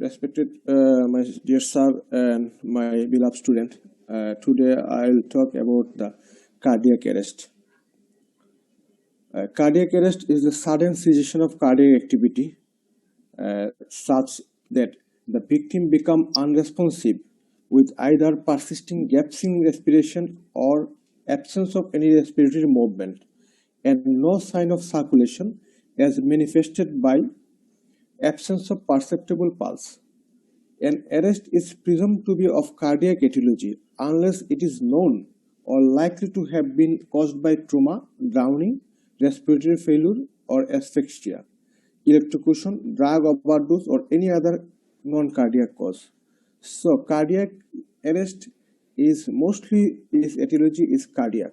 respected my dear sir and my beloved student. Today I'll talk about the cardiac arrest. Cardiac arrest is the sudden cessation of cardiac activity such that the victim become unresponsive with either persisting gaps in respiration or absence of any respiratory movement and no sign of circulation as manifested by absence of perceptible pulse. An arrest is presumed to be of cardiac etiology unless it is known or likely to have been caused by trauma, drowning, respiratory failure, or asphyxia, electrocution, drug overdose, or any other non-cardiac cause. So, cardiac arrest is mostly its etiology is cardiac.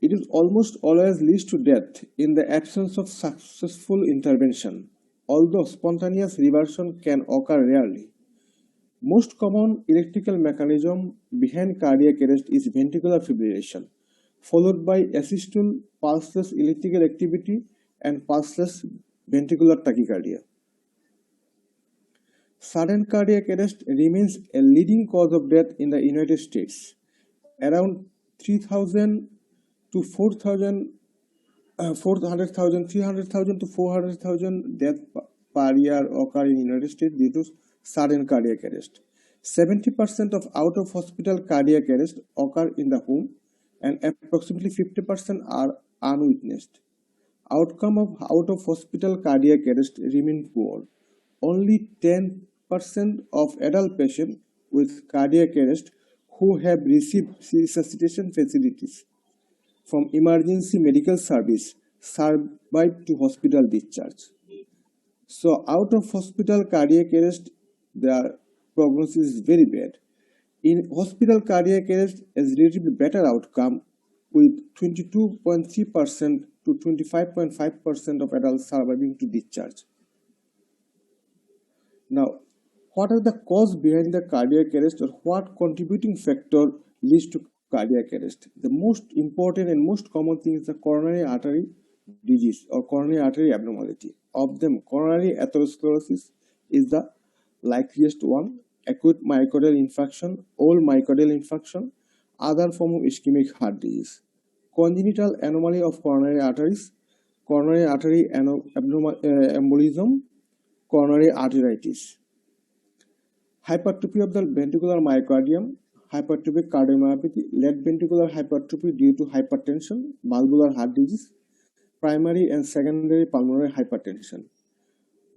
It is almost always leads to death in the absence of successful intervention, although spontaneous reversion can occur rarely. Most common electrical mechanism behind cardiac arrest is ventricular fibrillation, followed by asystole, pulseless electrical activity, and pulseless ventricular tachycardia. Sudden cardiac arrest remains a leading cause of death in the United States. Around 300,000 to 300,000 to 400,000 deaths per year occur in the United States due to sudden cardiac arrest. 70% of out-of-hospital cardiac arrest occur in the home and approximately 50% are unwitnessed. Outcome of out-of-hospital cardiac arrest remain poor. Only 10% of adult patients with cardiac arrest who have received resuscitation facilities from emergency medical service survive to hospital discharge. So out of hospital cardiac arrest, the prognosis is very bad. In hospital cardiac arrest is relatively better outcome with 22.3% to 25.5% of adults surviving to discharge. Now, what are the causes behind the cardiac arrest or what contributing factor leads to cardiac arrest? The most important and most common thing is the coronary artery disease or coronary artery abnormality. Of them, coronary atherosclerosis is the likeliest one, acute myocardial infarction, old myocardial infarction, other form of ischemic heart disease. Congenital anomaly of coronary arteries, coronary artery embolism, coronary arteritis. Hypertrophy of the ventricular myocardium, hypertrophic cardiomyopathy, left ventricular hypertrophy due to hypertension, valvular heart disease, primary and secondary pulmonary hypertension,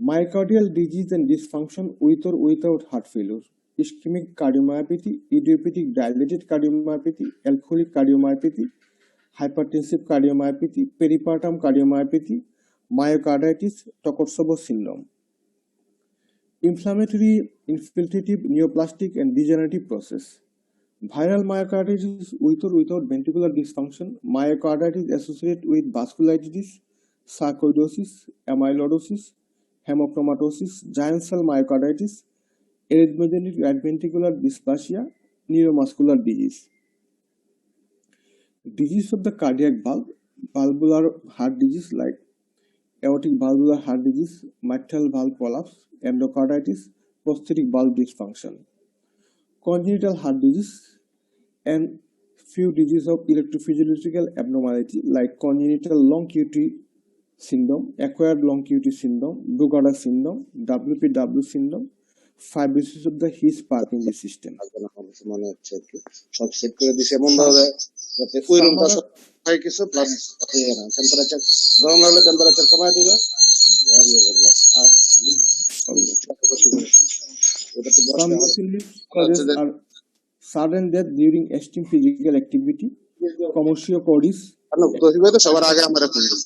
myocardial disease and dysfunction with or without heart failure, ischemic cardiomyopathy, idiopathic dilated cardiomyopathy, alcoholic cardiomyopathy, hypertensive cardiomyopathy, peripartum cardiomyopathy, myocarditis, Tokarczuk syndrome. Inflammatory, infiltrative, neoplastic and degenerative process. Viral myocarditis with or without ventricular dysfunction, myocarditis associated with vasculitis, sarcoidosis, amyloidosis, hemochromatosis, giant cell myocarditis, arrhythmogenic right ventricular dysplasia, neuromuscular disease. Disease of the cardiac valve, valvular heart disease like aortic valvular heart disease, mitral valve collapse, endocarditis, prosthetic valve dysfunction. Congenital heart disease and few diseases of electrophysiological abnormality like congenital long QT syndrome, acquired long QT syndrome, Brugada syndrome, WPW syndrome, fibrosis of the His Purkinje system. মানে হচ্ছে কি সব set করে দিছে এমন ভাবে যাতে ওই রুমটা সব হয় কিছু প্লাস টেম্পারেচার গরম হলে টেম্পারেচার কমায় দিবে আর ইয়ে করবে আর Some causes are sudden death during extreme physical activity, commotio cordis. তো সবার আগে আমরা ফোন করব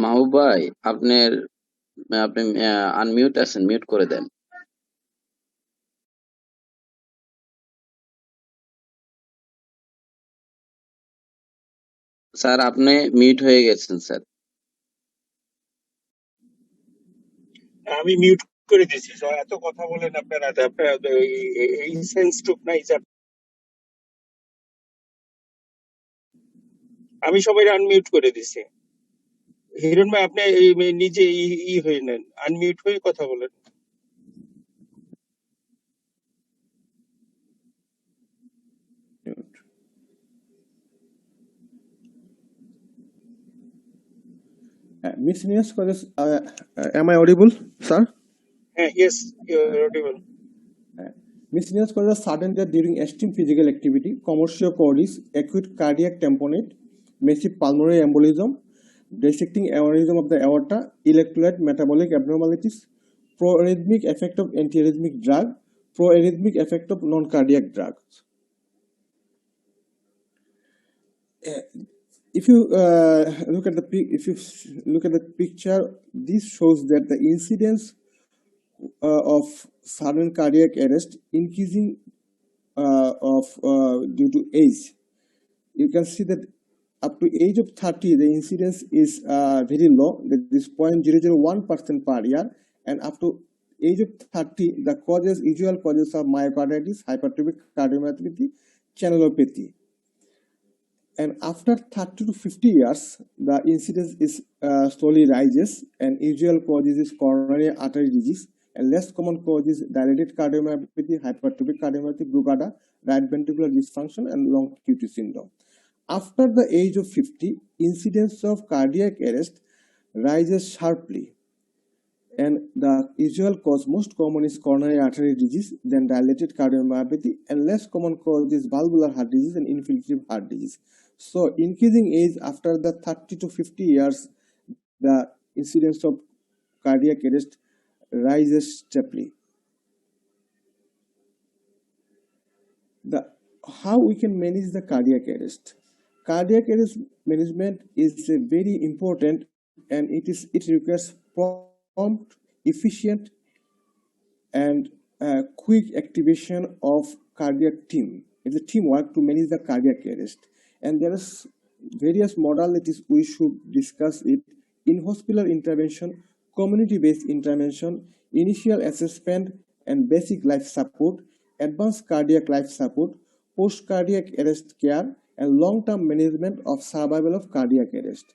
মাহবুব ভাই আপনি আনমিউট আছেন, মিউট করে দেন। স্যার আপনি মিউট হয়ে গেছেন স্যার। আমি মিউট করে দিয়েছি। এত কথা বলেন আপনারা, এই সেন্সটুক নাই। আমি সবাই আনমিউট করে দিছি। হিরণ ভাই আপনি এই নিজে হয়ে নেন, আনমিউট হয়ে কথা বলেন। Miscellaneous causes. Am I audible, sir? হ্যাঁ, yes, audible. Miscellaneous causes are sudden death during extreme physical activity, commercial causes, acute cardiac tamponade, massive pulmonary embolism, dissecting aneurysm of the aorta, electrolyte metabolic abnormalities, proarrhythmic effect of antiarrhythmic drug, proarrhythmic effect of non-cardiac drugs. If you look at the picture, this shows that the incidence of sudden cardiac arrest increasing due to age. You can see that up to age of 30, the incidence is very low, that is 0.001% per year, and up to age of 30, the usual causes are myocarditis, hypertrophic cardiomyopathy, channelopathy. And after 30 to 50 years, the incidence is slowly rises, and usual causes is coronary artery disease, and less common causes dilated cardiomyopathy, hypertrophic cardiomyopathy, Brugada, right ventricular dysfunction, and long QT syndrome. After the age of 50, incidence of cardiac arrest rises sharply, and the usual cause most common is coronary artery disease, then dilated cardiomyopathy, and less common cause is valvular heart disease and infiltrative heart disease. So increasing age after the 30 to 50 years, the incidence of cardiac arrest rises steeply. How we can manage the cardiac arrest? Cardiac arrest management is very important, and it requires prompt, efficient, and quick activation of cardiac team. It's a teamwork to manage the cardiac arrest, and there is various modalities we should discuss it: in hospital intervention, community-based intervention, initial assessment and basic life support, advanced cardiac life support, post-cardiac arrest care, and long-term management of survival of cardiac arrest.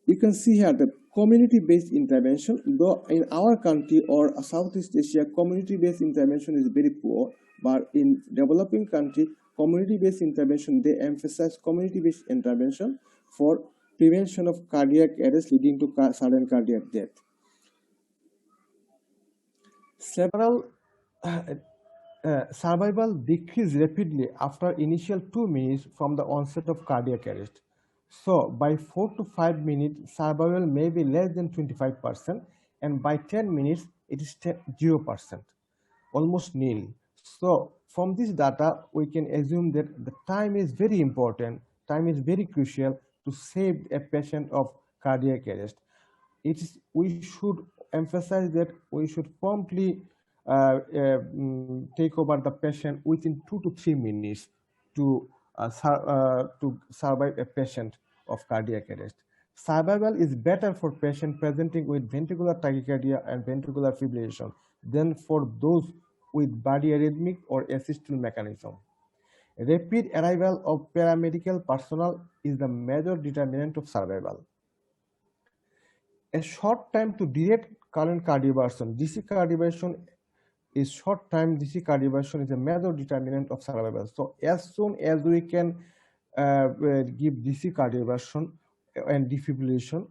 You can see here the community-based intervention, though in our country or Southeast Asia, community-based intervention is very poor, but in developing country, community-based intervention, they emphasize community-based intervention for prevention of cardiac arrest leading to sudden cardiac death. Several survival decrease rapidly after initial 2 minutes from the onset of cardiac arrest. So by 4 to 5 minutes, survival may be less than 25%, and by 10 minutes, it is 0%, almost nil. So from this data, we can assume that the time is very important, time is very crucial to save a patient of cardiac arrest. We should emphasize that we should promptly take over the patient within 2 to 3 minutes to survive a patient of cardiac arrest. Survival is better for patient presenting with ventricular tachycardia and ventricular fibrillation than for those with body arrhythmic or assistal mechanism. Rapid arrival of paramedical personnel is the major determinant of survival. A short time to direct current cardioversion, DC cardioversion is short time DC cardioversion is a major determinant of survival. So as soon as we can give DC cardioversion and defibrillation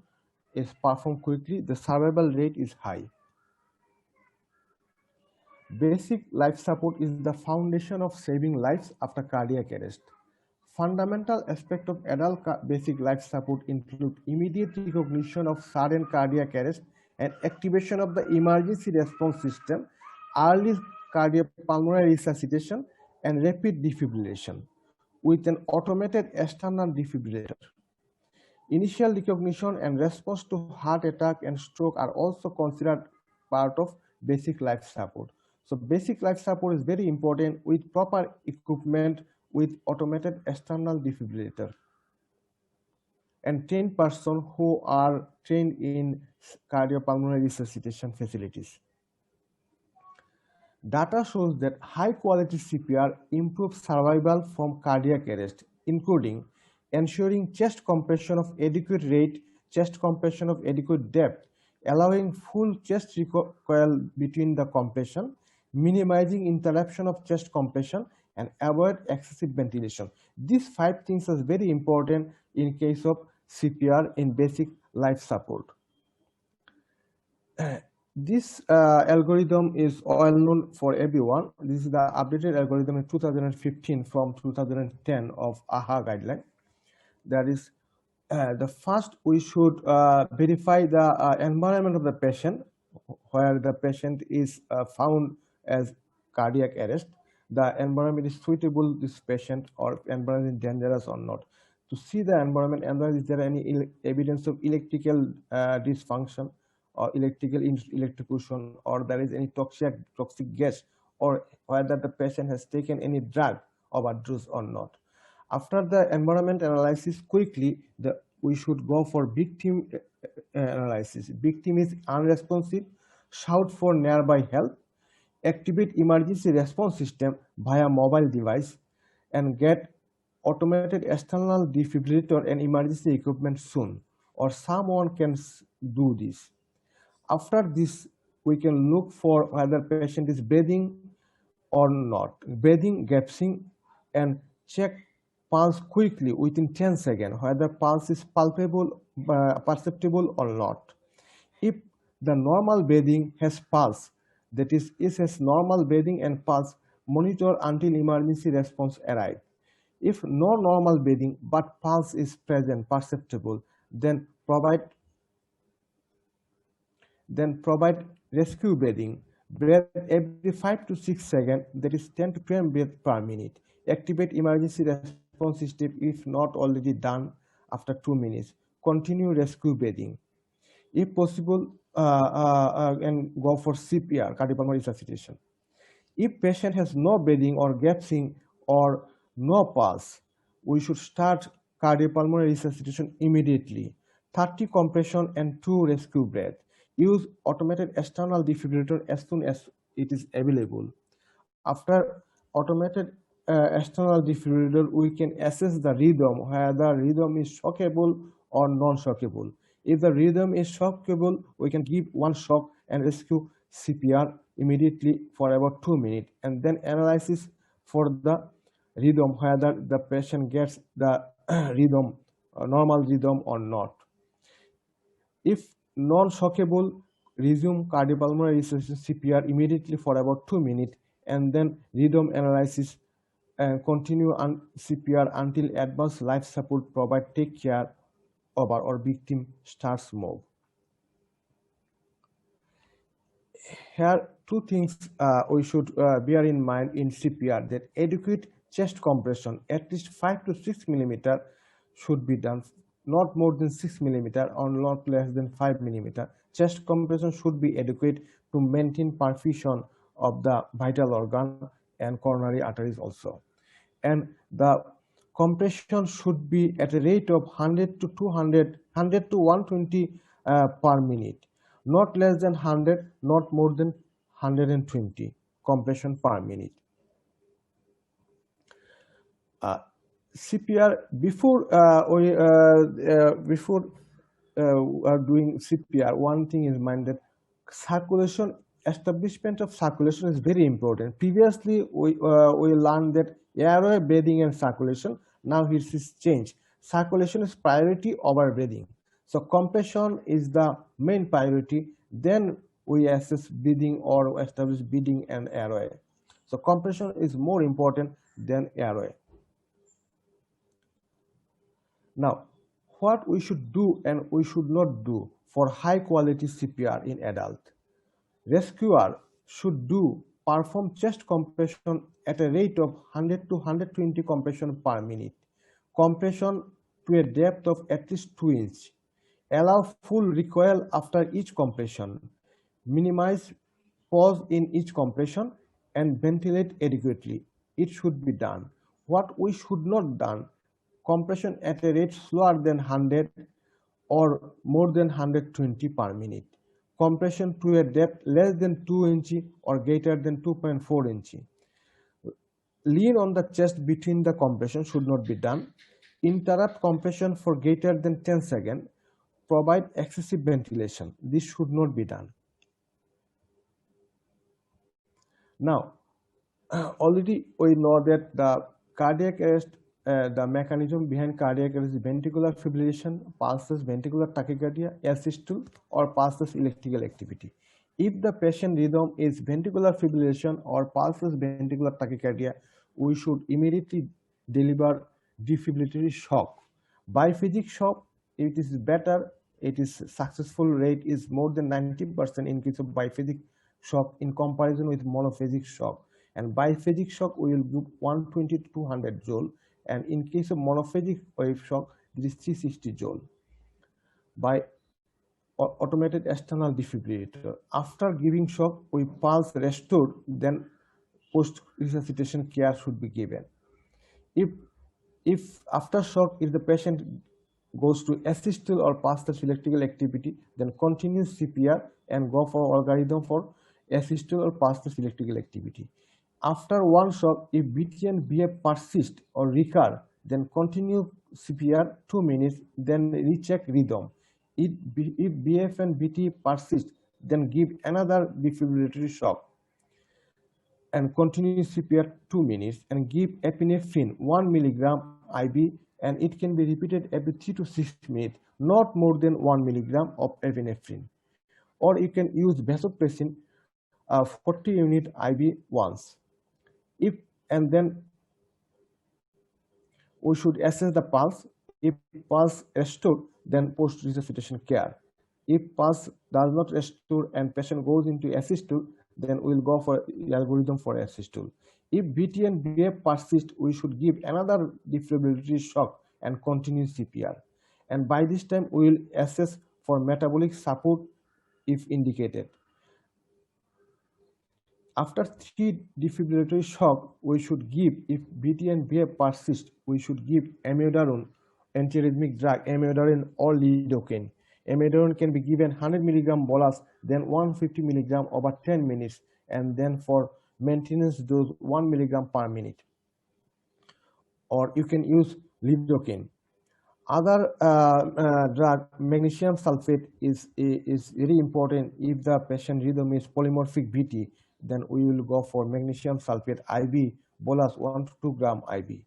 is performed quickly, the survival rate is high. Basic life support is the foundation of saving lives after cardiac arrest. Fundamental aspects of adult basic life support include immediate recognition of sudden cardiac arrest and activation of the emergency response system, early cardiopulmonary resuscitation, and rapid defibrillation with an automated external defibrillator. Initial recognition and response to heart attack and stroke are also considered part of basic life support. So basic life support is very important with proper equipment with automated external defibrillator and trained persons who are trained in cardiopulmonary resuscitation facilities. Data shows that high quality CPR improves survival from cardiac arrest, including ensuring chest compression of adequate rate, chest compression of adequate depth, allowing full chest recoil between the compression, minimizing interruption of chest compression, and avoid excessive ventilation. These 5 things are very important in case of CPR in basic life support. This algorithm is well known for everyone. This is the updated algorithm in 2015 from 2010 of AHA guideline. That is, the first we should verify the environment of the patient, where the patient is found as cardiac arrest. The environment is suitable this patient, or environment is dangerous or not. To see the environment, is there any evidence of electrical dysfunction or electrical electrocution, or there is any toxic gas, or whether the patient has taken any drug overdose or not. After the environment analysis, quickly we should go for victim analysis. Victim is unresponsive, shout for nearby help, activate emergency response system via mobile device, and get automated external defibrillator and emergency equipment soon, or someone can do this. After this, we can look for whether patient is breathing or not, breathing, gasping, and check pulse quickly within 10 seconds, whether pulse is perceptible or not. If the normal breathing has pulse, that is, it has normal breathing and pulse, monitor until emergency response arrives. If no normal breathing but pulse is present, perceptible, then provide rescue breathing. Breath every 5 to 6 seconds, that is 10 to 12 breaths per minute. Activate emergency response system if not already done after 2 minutes. Continue rescue breathing. If possible, and go for CPR, cardiopulmonary resuscitation. If patient has no breathing or gasping or no pulse, we should start cardiopulmonary resuscitation immediately. 30 compression and 2 rescue breath. Use automated external defibrillator as soon as it is available. After automated external defibrillator, we can assess the rhythm, whether rhythm is shockable or non-shockable. If the rhythm is shockable, we can give one shock and rescue CPR immediately for about 2 minutes, and then analysis for the rhythm, whether the patient gets the rhythm, normal rhythm or not. If non-shockable, resume cardiopulmonary resuscitation CPR immediately for about 2 minutes, and then rhythm analysis and continue on CPR until advanced life support provide take care of or victim starts move. Here, 2 things we should bear in mind in CPR: that adequate chest compression, at least 5 to 6 millimeter, should be done, not more than 6 millimeter or not less than 5 millimeter. Chest compression should be adequate to maintain perfusion of the vital organ and coronary arteries also. And the compression should be at a rate of 100 to 200, 100 to 120 per minute, not less than 100, not more than 120 compression per minute. CPR, before doing CPR, one thing is mind that circulation, establishment of circulation is very important. Previously, we learned that airway, breathing, and circulation. Now it is changed. Circulation is priority over breathing. So compression is the main priority. Then we assess breathing or establish breathing and airway. So compression is more important than airway. Now, what we should do and we should not do for high quality CPR in adult. Rescuer should perform chest compression at a rate of 100 to 120 compression per minute. Compression to a depth of at least 2 inches. Allow full recoil after each compression. Minimize pause in each compression and ventilate adequately. It should be done. What we should not done: compression at a rate slower than 100 or more than 120 per minute. Compression to a depth less than 2 inches or greater than 2.4 inches. Lean on the chest between the compression should not be done. interrupt compression for greater than 10 seconds, provide excessive ventilation. This should not be done. Now, already we know that the cardiac arrest, the mechanism behind cardiac arrest is ventricular fibrillation, pulses ventricular tachycardia, asystole, or pulses electrical activity. If the patient rhythm is ventricular fibrillation or pulses ventricular tachycardia, we should immediately deliver defibrillatory shock. Biphasic shock, it is better, it is successful rate is more than 90% in case of biphasic shock in comparison with monophasic shock. And biphasic shock we will give 120 to 200 joule, and in case of monophasic wave shock it is 360 joule by automated external defibrillator. After giving shock, we pulse restored, then post resuscitation care should be given. If after shock, if the patient goes to asystole or pulse electrical activity, then continue CPR and go for algorithm for asystole or pulse electrical activity. After one shock, if BT and BF persist or recur, then continue CPR 2 minutes, then recheck rhythm. If BF and BT persist, then give another defibrillatory shock and continue CPR 2 minutes and give epinephrine 1 milligram IV, and it can be repeated every 3 to 6 minutes, not more than 1 milligram of epinephrine. Or you can use vasopressin 40 unit IV once. If and then we should assess the pulse. If pulse restored, then post resuscitation care. If pulse does not restore and patient goes into asystole, then we will go for algorithm for asystole. If BT and BF persist, we should give another defibrillatory shock and continue CPR. And by this time, we will assess for metabolic support if indicated. After 3 defibrillatory shock, we should give, if BT and BF persist, we should give amiodarone, antiarrhythmic drug, amiodarone or lidocaine. Amiodarone can be given 100 milligram bolus, then 150 milligram over 10 minutes, and then for maintenance dose 1 milligram per minute. Or you can use lidocaine. Other drug, magnesium sulfate, is very important. If the patient rhythm is polymorphic BT, then we will go for magnesium sulfate IV bolus 1 to 2 gram IV.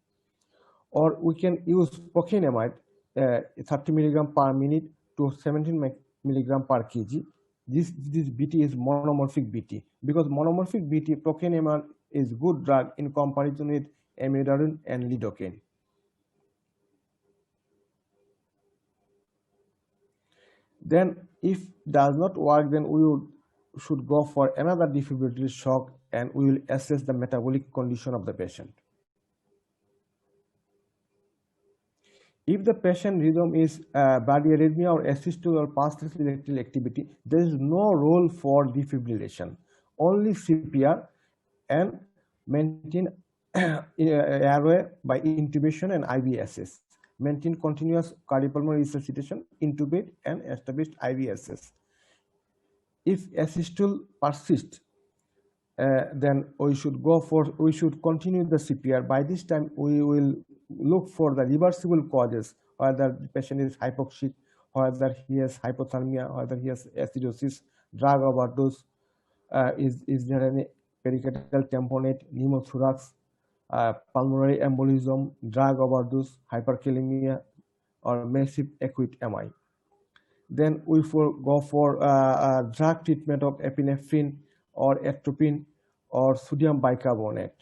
Or we can use procainamide 30 milligram per minute to 17 milligram per kg. This BT is monomorphic BT, because monomorphic BT, procainamide is good drug in comparison with amiodarone and lidocaine. Then if does not work, then we should go for another defibrillatory shock, and we will assess the metabolic condition of the patient. If the patient rhythm is bradyarrhythmia or asystole or pulse electrical activity, there is no role for defibrillation, only CPR and maintain airway by intubation and IVSS. Maintain continuous cardiopulmonary resuscitation, intubate and establish IVSS. If asystole persists, then we should continue the CPR. By this time, we will look for the reversible causes, whether the patient is hypoxic, whether he has hypothermia, whether he has acidosis, drug overdose, is there any pericardial tamponade, pneumothorax, pulmonary embolism, drug overdose, hyperkalemia, or massive acute MI. Then we go for drug treatment of epinephrine or atropine or sodium bicarbonate.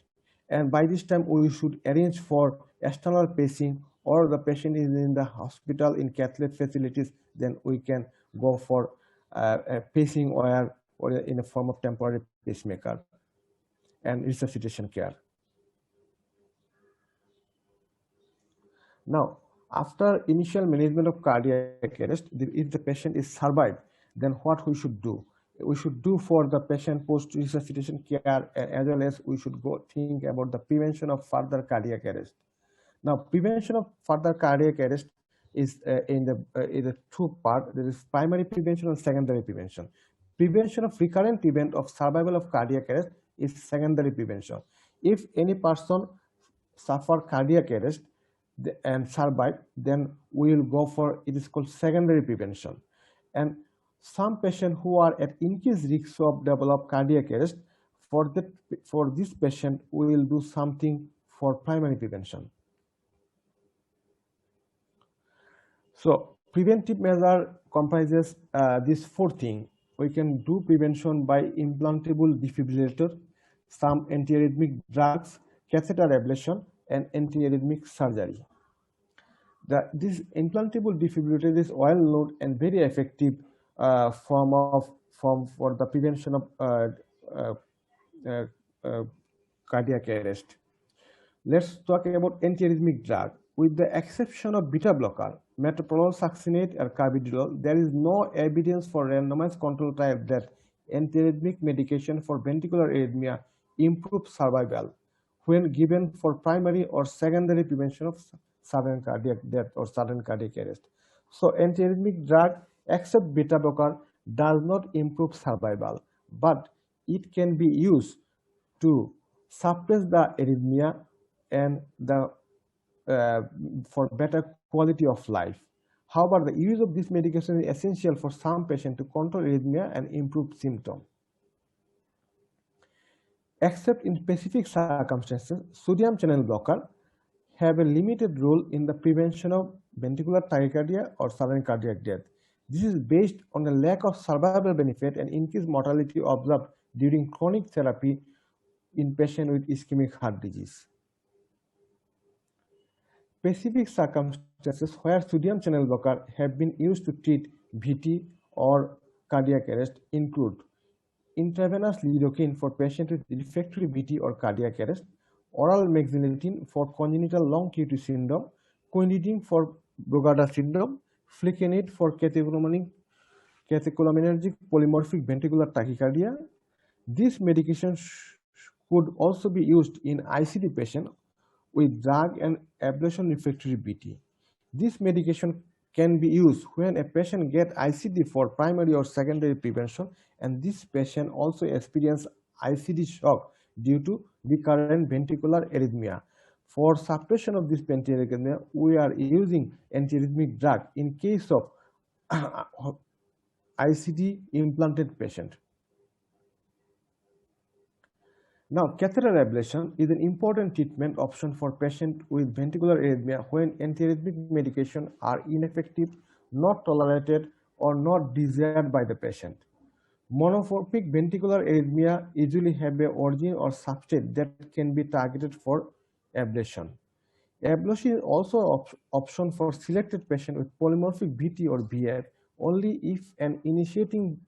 And by this time, we should arrange for external pacing, or the patient is in the hospital in cath lab facilities, then we can go for a pacing wire or in a form of temporary pacemaker and resuscitation care. Now, after initial management of cardiac arrest, if the patient is survived, then what we should do? We should do for the patient post-resuscitation care, as well as we should go think about the prevention of further cardiac arrest. Now, prevention of further cardiac arrest is in the two part. There is primary prevention and secondary prevention. Prevention of recurrent event of survival of cardiac arrest is secondary prevention. If any person suffer cardiac arrest, and survive, then we will go for, it is called secondary prevention. And some patients who are at increased risk of develop cardiac arrest, for that, for this patient we will do something for primary prevention. So preventive measure comprises these four things. We can do prevention by implantable defibrillator, some antiarrhythmic drugs, catheter ablation, and antiarrhythmic surgery. This implantable defibrillator is well known and very effective form for the prevention of uh, uh, uh, cardiac arrest. Let's talk about antiarrhythmic drug. With the exception of beta blocker, metoprolol, succinate, or carbidiol, there is no evidence for randomized control trial that antiarrhythmic medication for ventricular arrhythmia improves survival when given for primary or secondary prevention of sudden cardiac death or sudden cardiac arrest. So antiarrhythmic drug except beta blocker does not improve survival, but it can be used to suppress the arrhythmia and for better quality of life. However, the use of this medication is essential for some patients to control arrhythmia and improve symptoms. Except in specific circumstances, sodium channel blocker have a limited role in the prevention of ventricular tachycardia or sudden cardiac death. This is based on the lack of survival benefit and increased mortality observed during chronic therapy in patients with ischemic heart disease. Specific circumstances where sodium channel blocker have been used to treat VT or cardiac arrest include intravenous lidocaine for patients with refractory VT or cardiac arrest, oral mexinetin for congenital long QT syndrome, quinidine for Brugada syndrome, flecainide for catecholaminergic polymorphic ventricular tachycardia. This medication could also be used in ICD patients with drug and ablation refractory VT. This medication can be used when a patient gets ICD for primary or secondary prevention, and this patient also experience ICD shock due to recurrent ventricular arrhythmia. For suppression of this ventricular arrhythmia, we are using antiarrhythmic drug in case of ICD implanted patient. Now, catheter ablation is an important treatment option for patients with ventricular arrhythmia when antiarrhythmic medications are ineffective, not tolerated, or not desired by the patient. Monomorphic ventricular arrhythmia usually have a origin or substrate that can be targeted for ablation. Ablation is also an option for selected patients with polymorphic VT or VF only if an initiating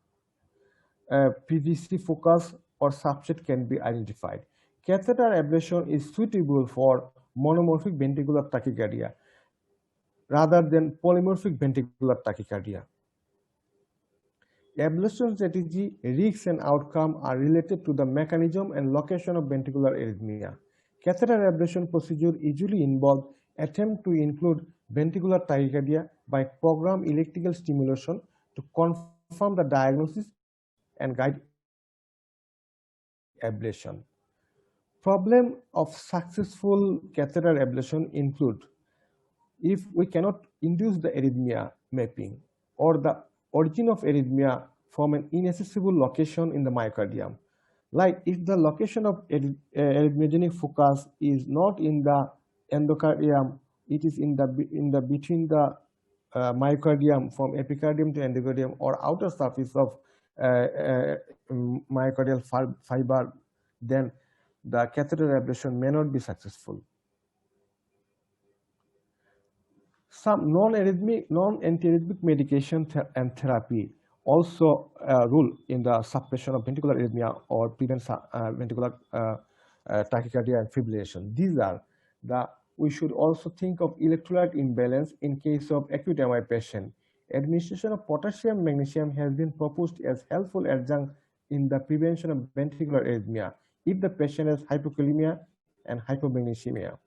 PVC focus or substrate can be identified. Catheter ablation is suitable for monomorphic ventricular tachycardia rather than polymorphic ventricular tachycardia. Ablation strategy, risks, and outcome are related to the mechanism and location of ventricular arrhythmia. Catheter ablation procedure usually involve attempt to include ventricular tachycardia by programmed electrical stimulation to confirm the diagnosis and guide ablation. Problem of successful catheter ablation include if we cannot induce the arrhythmia mapping or the origin of arrhythmia from an inaccessible location in the myocardium. Like if the location of arrhythmogenic focus is not in the endocardium, it is in the between the myocardium from epicardium to endocardium or outer surface of myocardial fiber, then the catheter ablation may not be successful. Some non-antiarrhythmic medication and therapy also rule in the suppression of ventricular arrhythmia or prevent ventricular tachycardia and fibrillation. These are we should also think of electrolyte imbalance in case of acute MI patient. Administration of potassium magnesium has been proposed as helpful adjunct in the prevention of ventricular arrhythmia if the patient has hypokalemia and hypomagnesemia,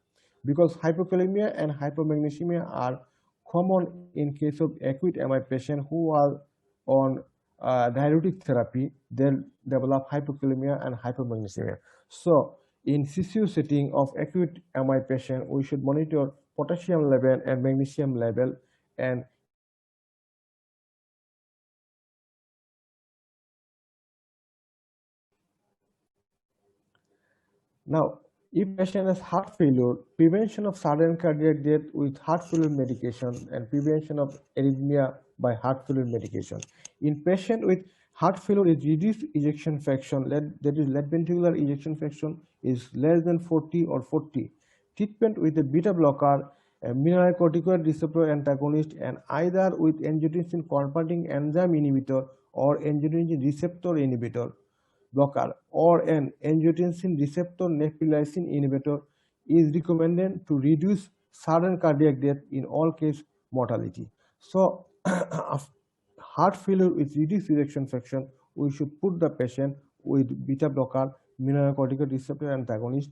because hypokalemia and hypomagnesemia are common in case of acute MI patient who are on diuretic therapy. They'll develop hypokalemia and hypomagnesemia. So in CCU setting of acute MI patient, we should monitor potassium level and magnesium level, and now, if patient has heart failure, prevention of sudden cardiac death with heart failure medication and prevention of arrhythmia by heart failure medication. In patient with heart failure with reduced ejection fraction, that is left ventricular ejection fraction is less than 40 or 40. Treatment with a beta blocker, a mineralocorticoid receptor antagonist, and either with angiotensin converting enzyme inhibitor or angiotensin receptor inhibitor blocker or an angiotensin receptor neprilysin inhibitor is recommended to reduce sudden cardiac death in all case mortality. So heart failure with reduced ejection fraction, we should put the patient with beta blocker, mineralocorticoid receptor antagonist,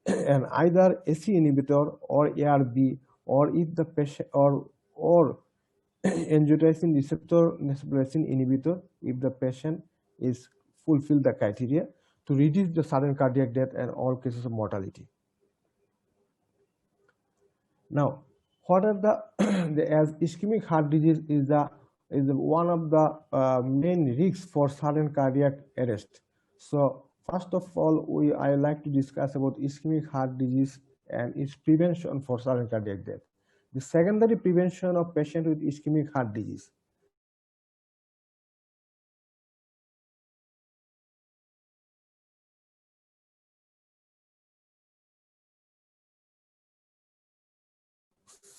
and either AC inhibitor or ARB, or if the patient or angiotensin receptor neprilysin inhibitor if the patient is fulfill the criteria to reduce the sudden cardiac death and all cases of mortality. Now, what are as ischemic heart disease is one of the main risks for sudden cardiac arrest. So first of all, I like to discuss about ischemic heart disease and its prevention for sudden cardiac death. The secondary prevention of patient with ischemic heart disease.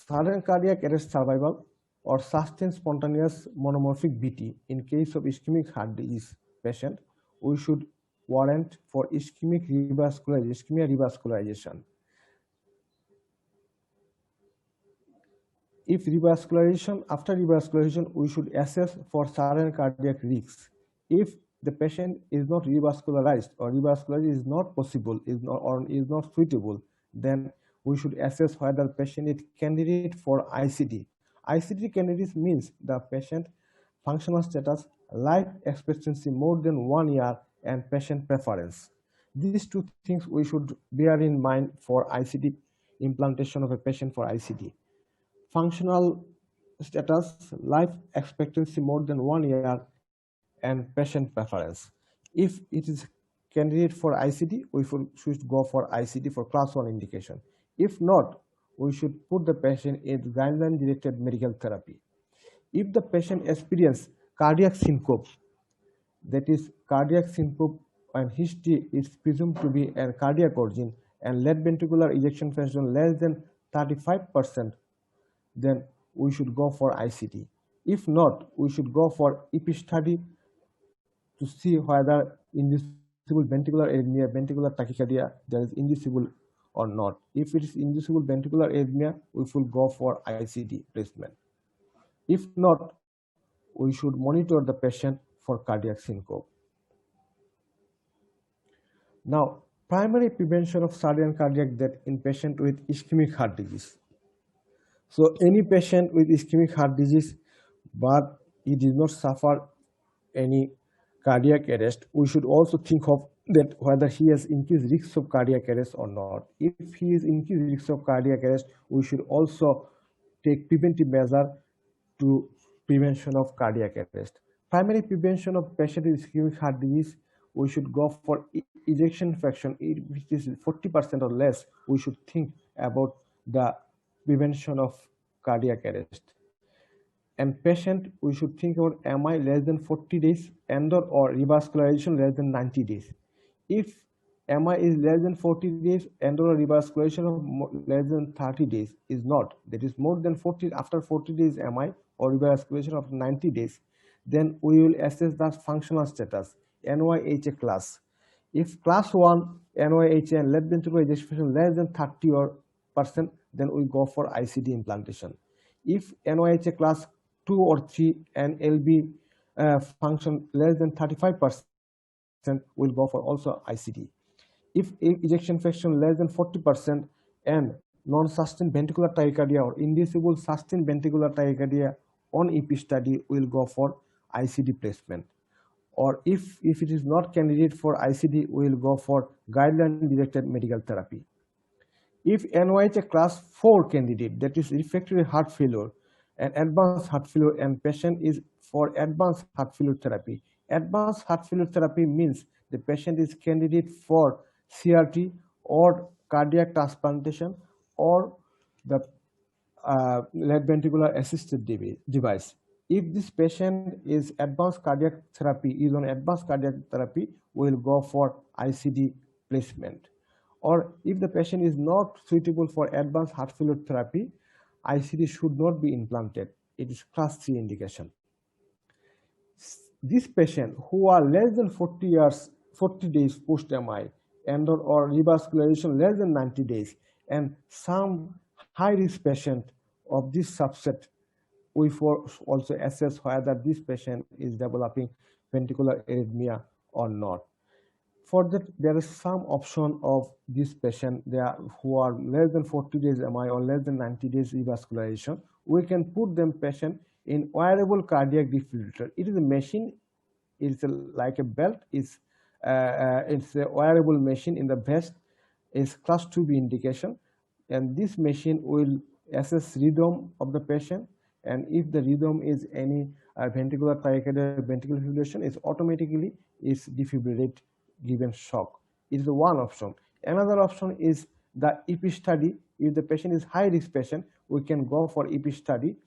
Sudden cardiac arrest survival or sustained spontaneous monomorphic BT in case of ischemic heart disease patient, we should warrant for ischemic ischemia revascularization. If revascularization, after revascularization, we should assess for sudden cardiac risks. If the patient is not revascularized or revascularization is not possible, is not suitable, then we should assess whether the patient is candidate for ICD. ICD candidate means the patient functional status, life expectancy more than 1 year, and patient preference. These two things we should bear in mind for ICD implantation of a patient for ICD. Functional status, life expectancy more than 1 year, and patient preference. If it is candidate for ICD, we should go for ICD for class 1 indication. If not, we should put the patient in guideline-directed medical therapy. If the patient experiences cardiac syncope, that is cardiac syncope and history is presumed to be a cardiac origin and left ventricular ejection fraction less than 35%, then we should go for ICD. If not, we should go for EP study to see whether inducible ventricular arrhythmia, ventricular tachycardia, there is inducible or not. If it is inducible ventricular arrhythmia, we should go for ICD placement. If not, we should monitor the patient for cardiac syncope. Now, primary prevention of sudden cardiac death in patient with ischemic heart disease. So any patient with ischemic heart disease, but he did not suffer any cardiac arrest, we should also think of that whether he has increased risk of cardiac arrest or not. If he is increased risk of cardiac arrest, we should also take preventive measure to prevention of cardiac arrest. Primary prevention of patient with ischemic heart disease, we should go for ejection fraction, which is 40% or less. We should think about the prevention of cardiac arrest. And patient, we should think about MI less than 40 days and or revascularization less than 90 days. If MI is less than 40 days and or revascularization of less than 30 days is not, that is more than 40, after 40 days MI or revascularization of 90 days, then we will assess the functional status, NYHA class. If class 1 NYHA and left ventricular ejection less than 30%, then we go for ICD implantation. If NYHA class 2 or 3 and LB function less than 35%, we'll go for also ICD. If ejection fraction less than 40% and non-sustained ventricular tachycardia or inducible sustained ventricular tachycardia on EP study, we'll go for ICD placement. Or if it is not candidate for ICD, we will go for guideline-directed medical therapy. If NYH a class 4 candidate, that is refractory heart failure and advanced heart failure, and patient is for advanced heart failure therapy. Advanced heart failure therapy means the patient is candidate for CRT or cardiac transplantation or the left ventricular assisted device. If this patient is advanced cardiac therapy, is on advanced cardiac therapy, we will go for ICD placement. Or if the patient is not suitable for advanced heart failure therapy, ICD should not be implanted. It is class 3 indication. This patient who are less than 40 days post MI and or revascularization less than 90 days, and some high risk patient of this subset, we also assess whether this patient is developing ventricular arrhythmia or not. For that, there is some option of this patient who are less than 40 days MI or less than 90 days revascularization. We can put them patient in wearable cardiac defibrillator. It is a machine. It's like a belt. It's a wearable machine in the vest. It's class 2B indication, and this machine will assess rhythm of the patient, and if the rhythm is any ventricular tachycardia, ventricular fibrillation, is automatically is defibrillate given shock. It is one option. Another option is the EP study. If the patient is high risk patient, we can go for EP study,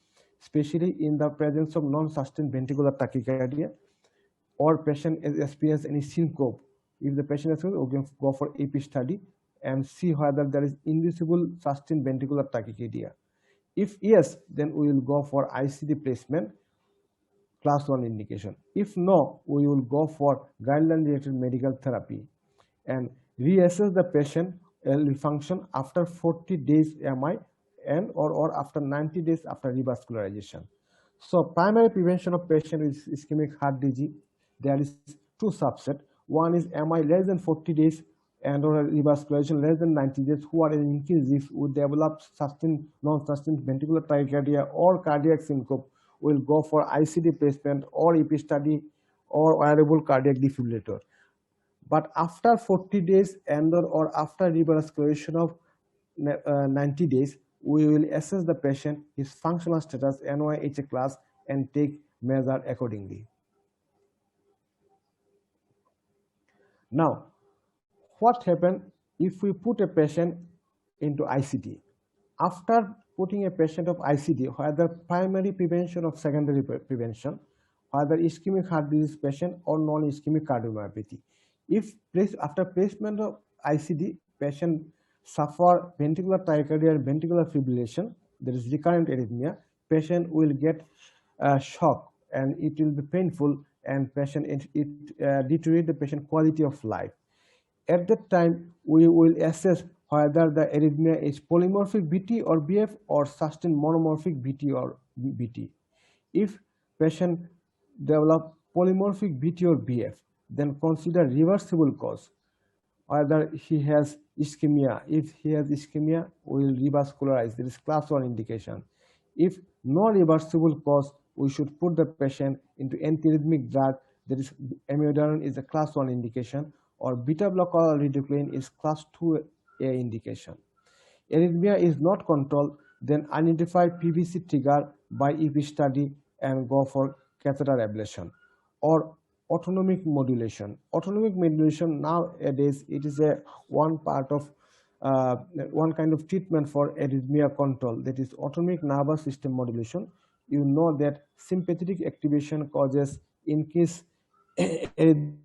especially in the presence of non-sustained ventricular tachycardia or patient is experience any syncope. If the patient is, we can go for EP study and see whether there is inducible sustained ventricular tachycardia. If yes, then we will go for ICD placement, class 1 indication. If no, we will go for guideline related medical therapy and reassess the patient LV function after 40 days MI and or after 90 days after revascularization. So primary prevention of patient with ischemic heart disease, there is two subset. One is MI less than 40 days and or revascularization less than 90 days who are in increased risk would develop sustained, non-sustained ventricular tachycardia or cardiac syncope, will go for ICD placement or EP study or wearable cardiac defibrillator. But after 40 days and or after revascularization of 90 days, we will assess the patient, his functional status, NYHA class, and take measure accordingly. Now, what happens if we put a patient into ICD? After putting a patient of ICD, whether primary prevention or secondary prevention, whether ischemic heart disease patient or non-ischemic cardiomyopathy. If after placement of ICD, patient suffer ventricular tachycardia and ventricular fibrillation, there is recurrent arrhythmia, patient will get shock and it will be painful, and patient deteriorate the patient quality of life. At that time, we will assess whether the arrhythmia is polymorphic BT or BF or sustained monomorphic BT or BT. If patient develop polymorphic BT or BF, then consider reversible cause. Whether he has ischemia. If he has ischemia, we will revascularize. There is class 1 indication. If no reversible cause, we should put the patient into antiarrhythmic drug. That is amiodarone is a class 1 indication, or beta blocker or riducline is class 2A indication. Arrhythmia is not controlled, then identify PVC trigger by EP study and go for catheter ablation. Or autonomic modulation. Autonomic modulation nowadays, it is one kind of treatment for arrhythmia control, that is autonomic nervous system modulation. You know that sympathetic activation causes increased arrhythmia.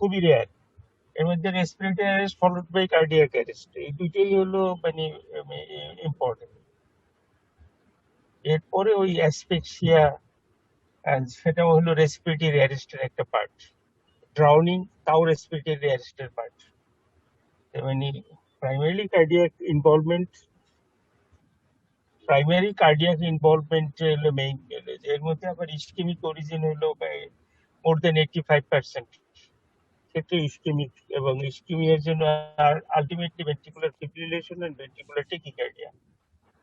খুবই rare. এর মধ্যে respiratory arrest followed by cardiac arrest, এই দুইটাই হলো মানে important. এরপরে ওই asphyxia সেটা হলো রেসপিরেটরি অ্যারেস্টের একটা পার্ট। ড্রাউনিং তাও রেসপিরেটরি অ্যারেস্টের পার্ট। মানে প্রাইমারি কার্ডিয়াক ইনভলভমেন্ট হলো মেইন। এর মধ্যে আবার ইসকেমিক অরিজিন হলো মোর দেন 85% ক্ষেত্রে ইসকেমিক, এবং ইসকেমিয়ার জন্য ultimately ventricular fibrillation and ventricular tachycardia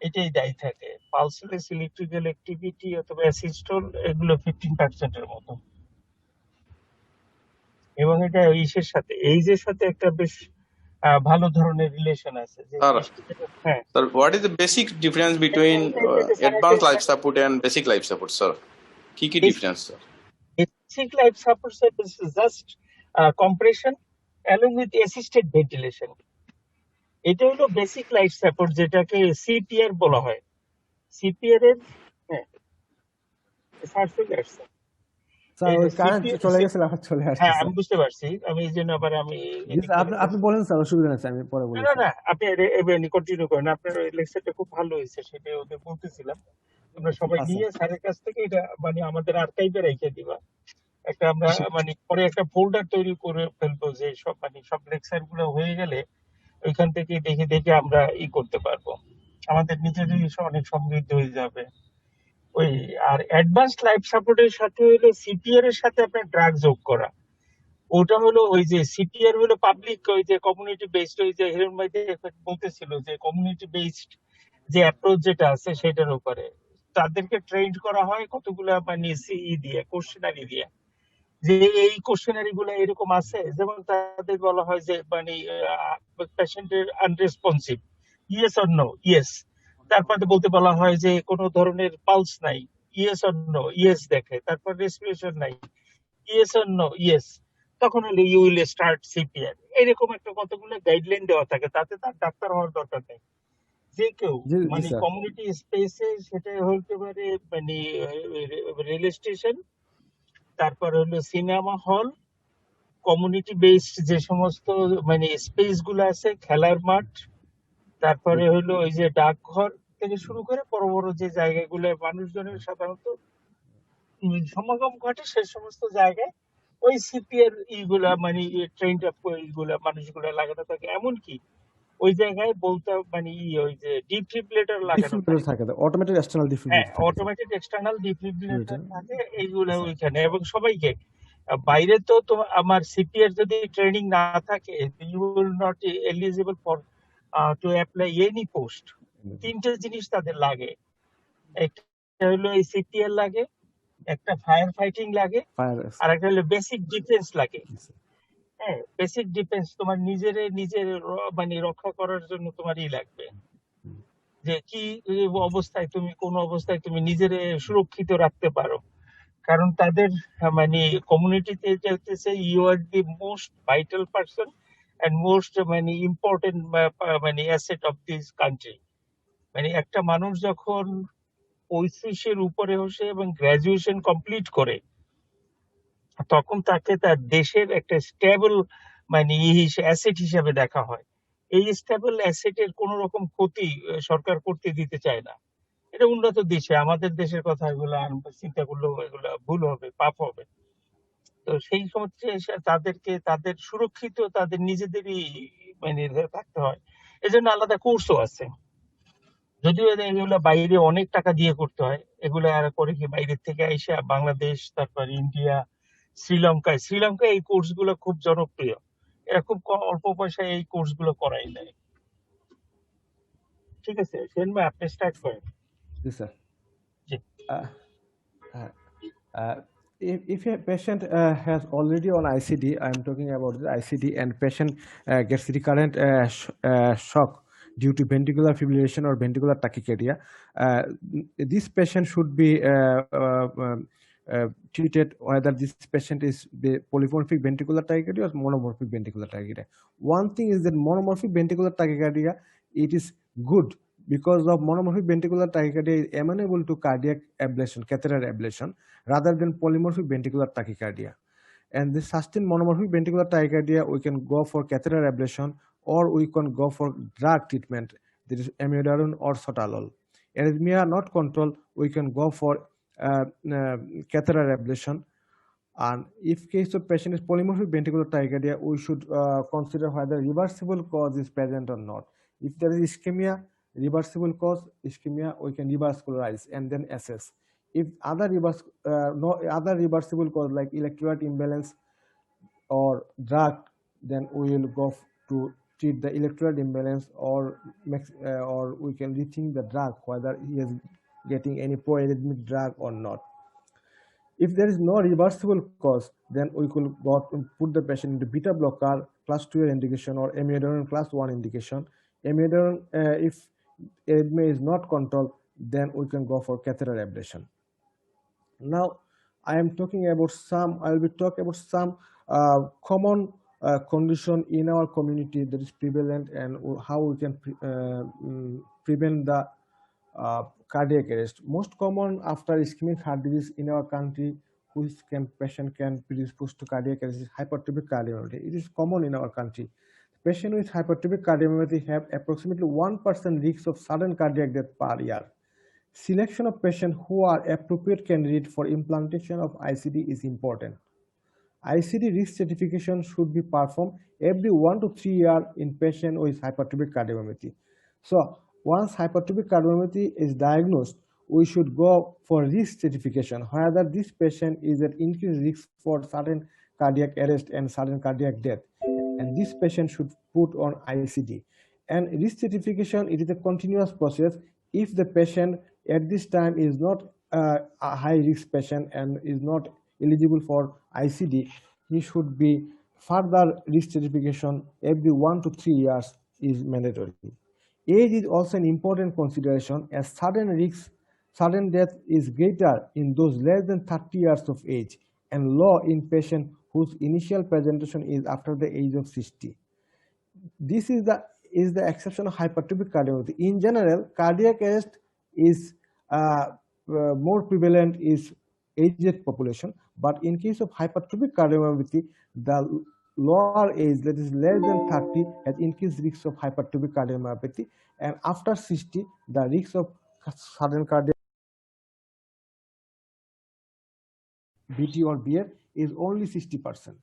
এটাই দায়ী থাকে। পালসলেস ইলেকট্রিক্যাল অ্যাক্টিভিটি অথবা অ্যাসিস্টল এগুলো 15% এর মতো। এবং এটা ইসের সাথে এইজের সাথে একটা বেশ ভালো ধরনের রিলেশন আছে যে Sir, হ্যাঁ sir, what is the basic difference between advanced life support and basic life support, sir? কি difference, sir? Basic life support service just compression along with assisted ventilation. এটা হলো বেসিক লাইফ সাপোর্ট, যেটাকে CPR বলা হয়। CPR এর হ্যাঁ sir চলে আসছে। স্যার এই ওই যে কারেন্ট সিপিআর চলে গেছিল, আবার চলে হ্যাঁ আসতেছে। আমি বুঝতে পারছি, আমি এই জন্য আবার আমি জি স্যার, আপনি বলেন স্যার, অসুবিধা নেই স্যার, আমি পরে বলি না স্যার। না আপনি কন্টিনিউ করেন। আপনার লেকচারটা খুব ভালো হয়েছে, সেটা ওদের বলতেছিলাম। তোমরা সবাই আচ্ছা নিয়ে স্যারের কাছ থেকে এটা মানে আমাদের আর্কাইভে রেখে দিবা। একটা আমরা মানে পরে একটা ফোল্ডার তৈরি করে ফেলবো, যে সব মানে সব লেকচার গুলো হয়ে গেলে ওইখান থেকে দেখে দেখে আমরা করতে পারবো। আমাদের নিজেদের অনেক সমৃদ্ধ হয়ে যাবে। ওই আর অ্যাডভান্স লাইফ সাপোর্টের সাথে হলো সিপিআর এর সাথে আপনার ড্রাগ যোগ করা। ওটা হলো ওই যে সিপিআর হলো পাবলিক, ওই যে কমিউনিটি বেসড, ওই যে হিরণময় বলতেছিল যে কমিউনিটি বেসড যে অ্যাপ্রোচ যেটা আছে সেটার উপরে তাদেরকে ট্রেন করা হয় কতগুলা মানে সিই দিয়ে, কোশ্চেনারি দিয়ে, যে এই কোশ্চেনারি গুলো এরকম আছে। যেমন তাদের বলা হয় যে মানে পেশেন্টের আনরেসপন্সিভ, ইয়েস অর নো, ইয়েস। তারপরে বলতে বলা হয় যে কোনো ধরনের পালস নাই, ইয়েস অর নো, ইয়েস দেখে। তারপর রেসপিরেশন নাই, ইয়েস অর নো, ইয়েস। তখন হলো ইউ উইল স্টার্ট সিপিআর। এরকম একটা কতগুলো গাইডলাইন দেওয়া থাকে, তাতে তার ডাক্তার হওয়ার দরকার নেই। যে কেউ জি জি মানে স্যার। কমিউনিটি স্পেসে, সেটা হতে পারে মানে রেল স্টেশন, তারপর হলো সিনেমা হল, কমিউনিটি বেসড যে সমস্ত মানে স্পেস গুলো আছে, খেলার মাঠ, তারপরে হলো ওই যে ডাকঘর থেকে শুরু করে বড় বড় যে জায়গাগুলো মানুষজনের সাধারণত সমাগম ঘটে, সে সমস্ত জায়গায় ওই সিপিআর ইগুলা মানে ট্রেন্ড আপ ইগুলা মানুষগুলা লাগানো থাকে। এমনকি ওই জায়গায় বলতে মানে ওই যে ডিফিব্রিলেটর লাগানো ডিফিব্রিলেটর থাকে। থাকে, অটোমেটিক এক্সটার্নাল হ্যাঁ ডিফিব্রিলেটর থাকে sir. Automatic external defibrillator defibrillator থাকে এইগুলা স্যার। ওইখানে। এবং সবাইকে বাইরে তো আমার সিপিআর যদি ট্রেনিং না থাকে, you will not eligible for to apply any post. তিনটে জিনিস তাদের লাগে, একটা হলো এই সিপিআর লাগে, একটা ফায়ার ফাইটিং লাগে, ফায়ার। আর একটা হলো বেসিক ডিফেন্স লাগে। হ্যাঁ বেসিক ডিফেন্স তোমার নিজের মানে রক্ষা করার জন্য তোমারই লাগবে, যে কি অবস্থায় তুমি কোন অবস্থায় তুমি নিজের সুরক্ষিত রাখতে পারো। কারণ তাদের মানে কমিউনিটিতে এটা হচ্ছে you are the most vital person and most মানে ইম্পর্টেন্ট মানে অ্যাসেট অফ দিস কান্ট্রি। মানে একটা মানুষ যখন 35-এর উপরে বসে এবং গ্রাজুয়েশন কমপ্লিট করে, তখন তাকে তার দেশের একটা স্টেবল মানে অ্যাসেট হিসেবে দেখা হয়। এই স্টেবল অ্যাসেটের কোন রকম ক্ষতি সরকার করতে দিতে চায় না। এটা উন্নত দেশে, আমাদের দেশের কথা এগুলো চিন্তা করলেও এগুলো ভুল হবে, পাপ হবে। তো সেই ক্ষেত্রে তাদেরকে তাদের সুরক্ষিত তাদের নিজেদেরই মানে থাকতে হয়। এজন্য আলাদা কোর্সও আছে, যদিও এগুলো বাইরে অনেক টাকা দিয়ে করতে হয়। এগুলো আর করে কি বাইরের থেকে আইসা বাংলাদেশ, তারপর ইন্ডিয়া, শ্রীলঙ্কায় এই কোর্স গুলো খুব জনপ্রিয়। এরা খুব অল্প পয়সায় এই কোর্স গুলো করাই দেয়। ঠিক আছে সেন ভাই, আপনি স্টার্ট করেন। জি স্যার। জি। If a patient has already on ICD, I'm talking about the ICD, and patient gets recurrent shock due to ventricular fibrillation or ventricular tachycardia, this patient should be treated whether this patient is the polymorphic ventricular tachycardia or monomorphic ventricular tachycardia. One thing is that monomorphic ventricular tachycardia, it is good because of monomorphic ventricular tachycardia is amenable to cardiac ablation, catheter ablation, rather than polymorphic ventricular tachycardia. And this sustained monomorphic ventricular tachycardia, we can go for catheter ablation or we can go for drug treatment, that is amiodarone or sotalol. Arrhythmia not controlled, we can go for uh, uh, catheter ablation. And if case of patient is polymorphic ventricular tachycardia, we should consider whether reversible cause is present or not. If there is ischemia, reversible cause ischemia, we can revascularize and then assess. If no other reversible cause like electrolyte imbalance or drug, then we will go to treat the electrolyte imbalance, or we can rethink the drug whether he is getting any proarrhythmic drug or not. If there is no reversible cause, then we could put the patient into beta blocker class 2 indication or amiodarone class 1 indication. Amiodarone, if arrhythmia is not controlled, then we can go for catheter ablation. Now, I will be talking about some common condition in our community that is prevalent, and how we can prevent the cardiac arrest. Most common after ischemic heart disease in our country, which patient can predispose to cardiac arrest, is hypertrophic cardiomyopathy. It is common in our country. Patients with hypertrophic cardiomyopathy have approximately 1% risk of sudden cardiac death per year. Selection of patients who are appropriate candidate for implantation of ICD is important. ICD risk stratification should be performed every 1 to 3 years in patient with hypertrophic cardiomyopathy. So once hypertrophic cardiomyopathy is diagnosed, we should go for risk stratification, whether this patient is at increased risk for sudden cardiac arrest and sudden cardiac death, and this patient should put on ICD. And risk stratification, it is a continuous process. If the patient at this time is not a high risk patient and is not eligible for ICD, he should be further risk stratification every 1 to 3 years is mandatory. Age is also an important consideration, as sudden death is greater in those less than 30 years of age and low in patients whose initial presentation is after the age of 60. This is the exception of hypertrophic cardiomyopathy. In general, cardiac arrest is more prevalent is aged population, but in case of hypertrophic cardiomyopathy, the lower age, that is less than 30, has increased risk of hypertrophic cardiomyopathy, and after 60, the risk of sudden cardiac BT or BF is only 60%.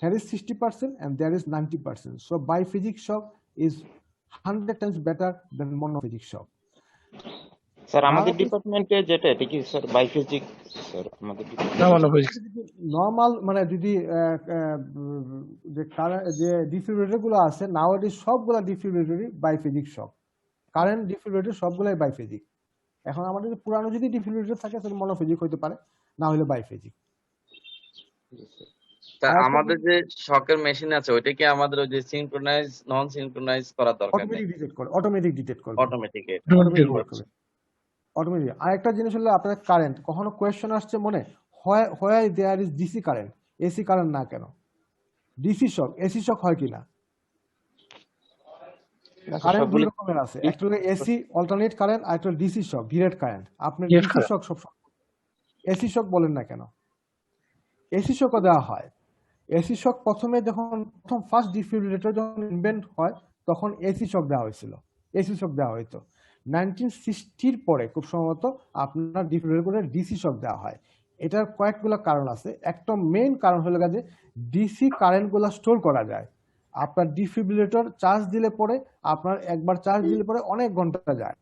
Here is 60% and there is 90%. So biphasic shock is 100 times better than monophasic shock. Sir আমাদের ডিপার্টমেন্টে যেটা এটা কি sir বাইফিজিক sir আমাদের normal মানে যদি যে defibrillator গুলো আছে নাওয়াডেজ সবগুলা ডিফিব্রিলেটরই বাইফিজিক শক, কারেন্ট ডিফিব্রিলেটর সবগুলাই বাইফিজিক। এখন আমাদের পুরানো যদি ডিফিব্রিলেটর থাকে তাহলে মনোফিজিক হতে পারে, না হলে বাইফিজিক। তা আমাদের যে শকের মেশিন আছে ওইটা কি আমাদের ওই যে সিনক্রোনাইজ নন সিনক্রোনাইজ করার দরকার নেই? অটোমেটিক ডিটেক্ট করবে। অটোমেটিক। আরেকটা জিনিস হলো আপনাদের কারেন্ট, কখনো কোয়েশ্চেন আসছে মনে হয় there is DC current, AC current না কেন? ডিসি শক এসি শক হয় কিনা? কারেন্ট দুই রকমের আছে, একটা হলো এসি অল্টারনেট কারেন্ট, আর একটা ডিসি শক ডিরেক্ট কারেন্ট। আপনি ডিসি শক সব এসি শক বলেন না কেন? এসি শকও দেওয়া হয়। এসি শক প্রথম ফার্স্ট ডিফিব্রিলেটর যখন ইনভেন্ট হয় তখন এসি শক দেওয়া হয়েছিল, এসি শক দেওয়া হইতো। 1960 পরে খুব সম্ভবত আপনার ডিফিব্রিলেটর করে ডিসি শক দেওয়া হয়। এটার কয়েকগুলো কারণ আছে। একটা মেইন কারণ হলো যে ডিসি কারেন্টগুলো স্টোর করা যায়। আপনার ডিফিব্রিলেটর চার্জ দিলে পরে আপনার একবার চার্জ দিলে পরে অনেক ঘন্টা যায়,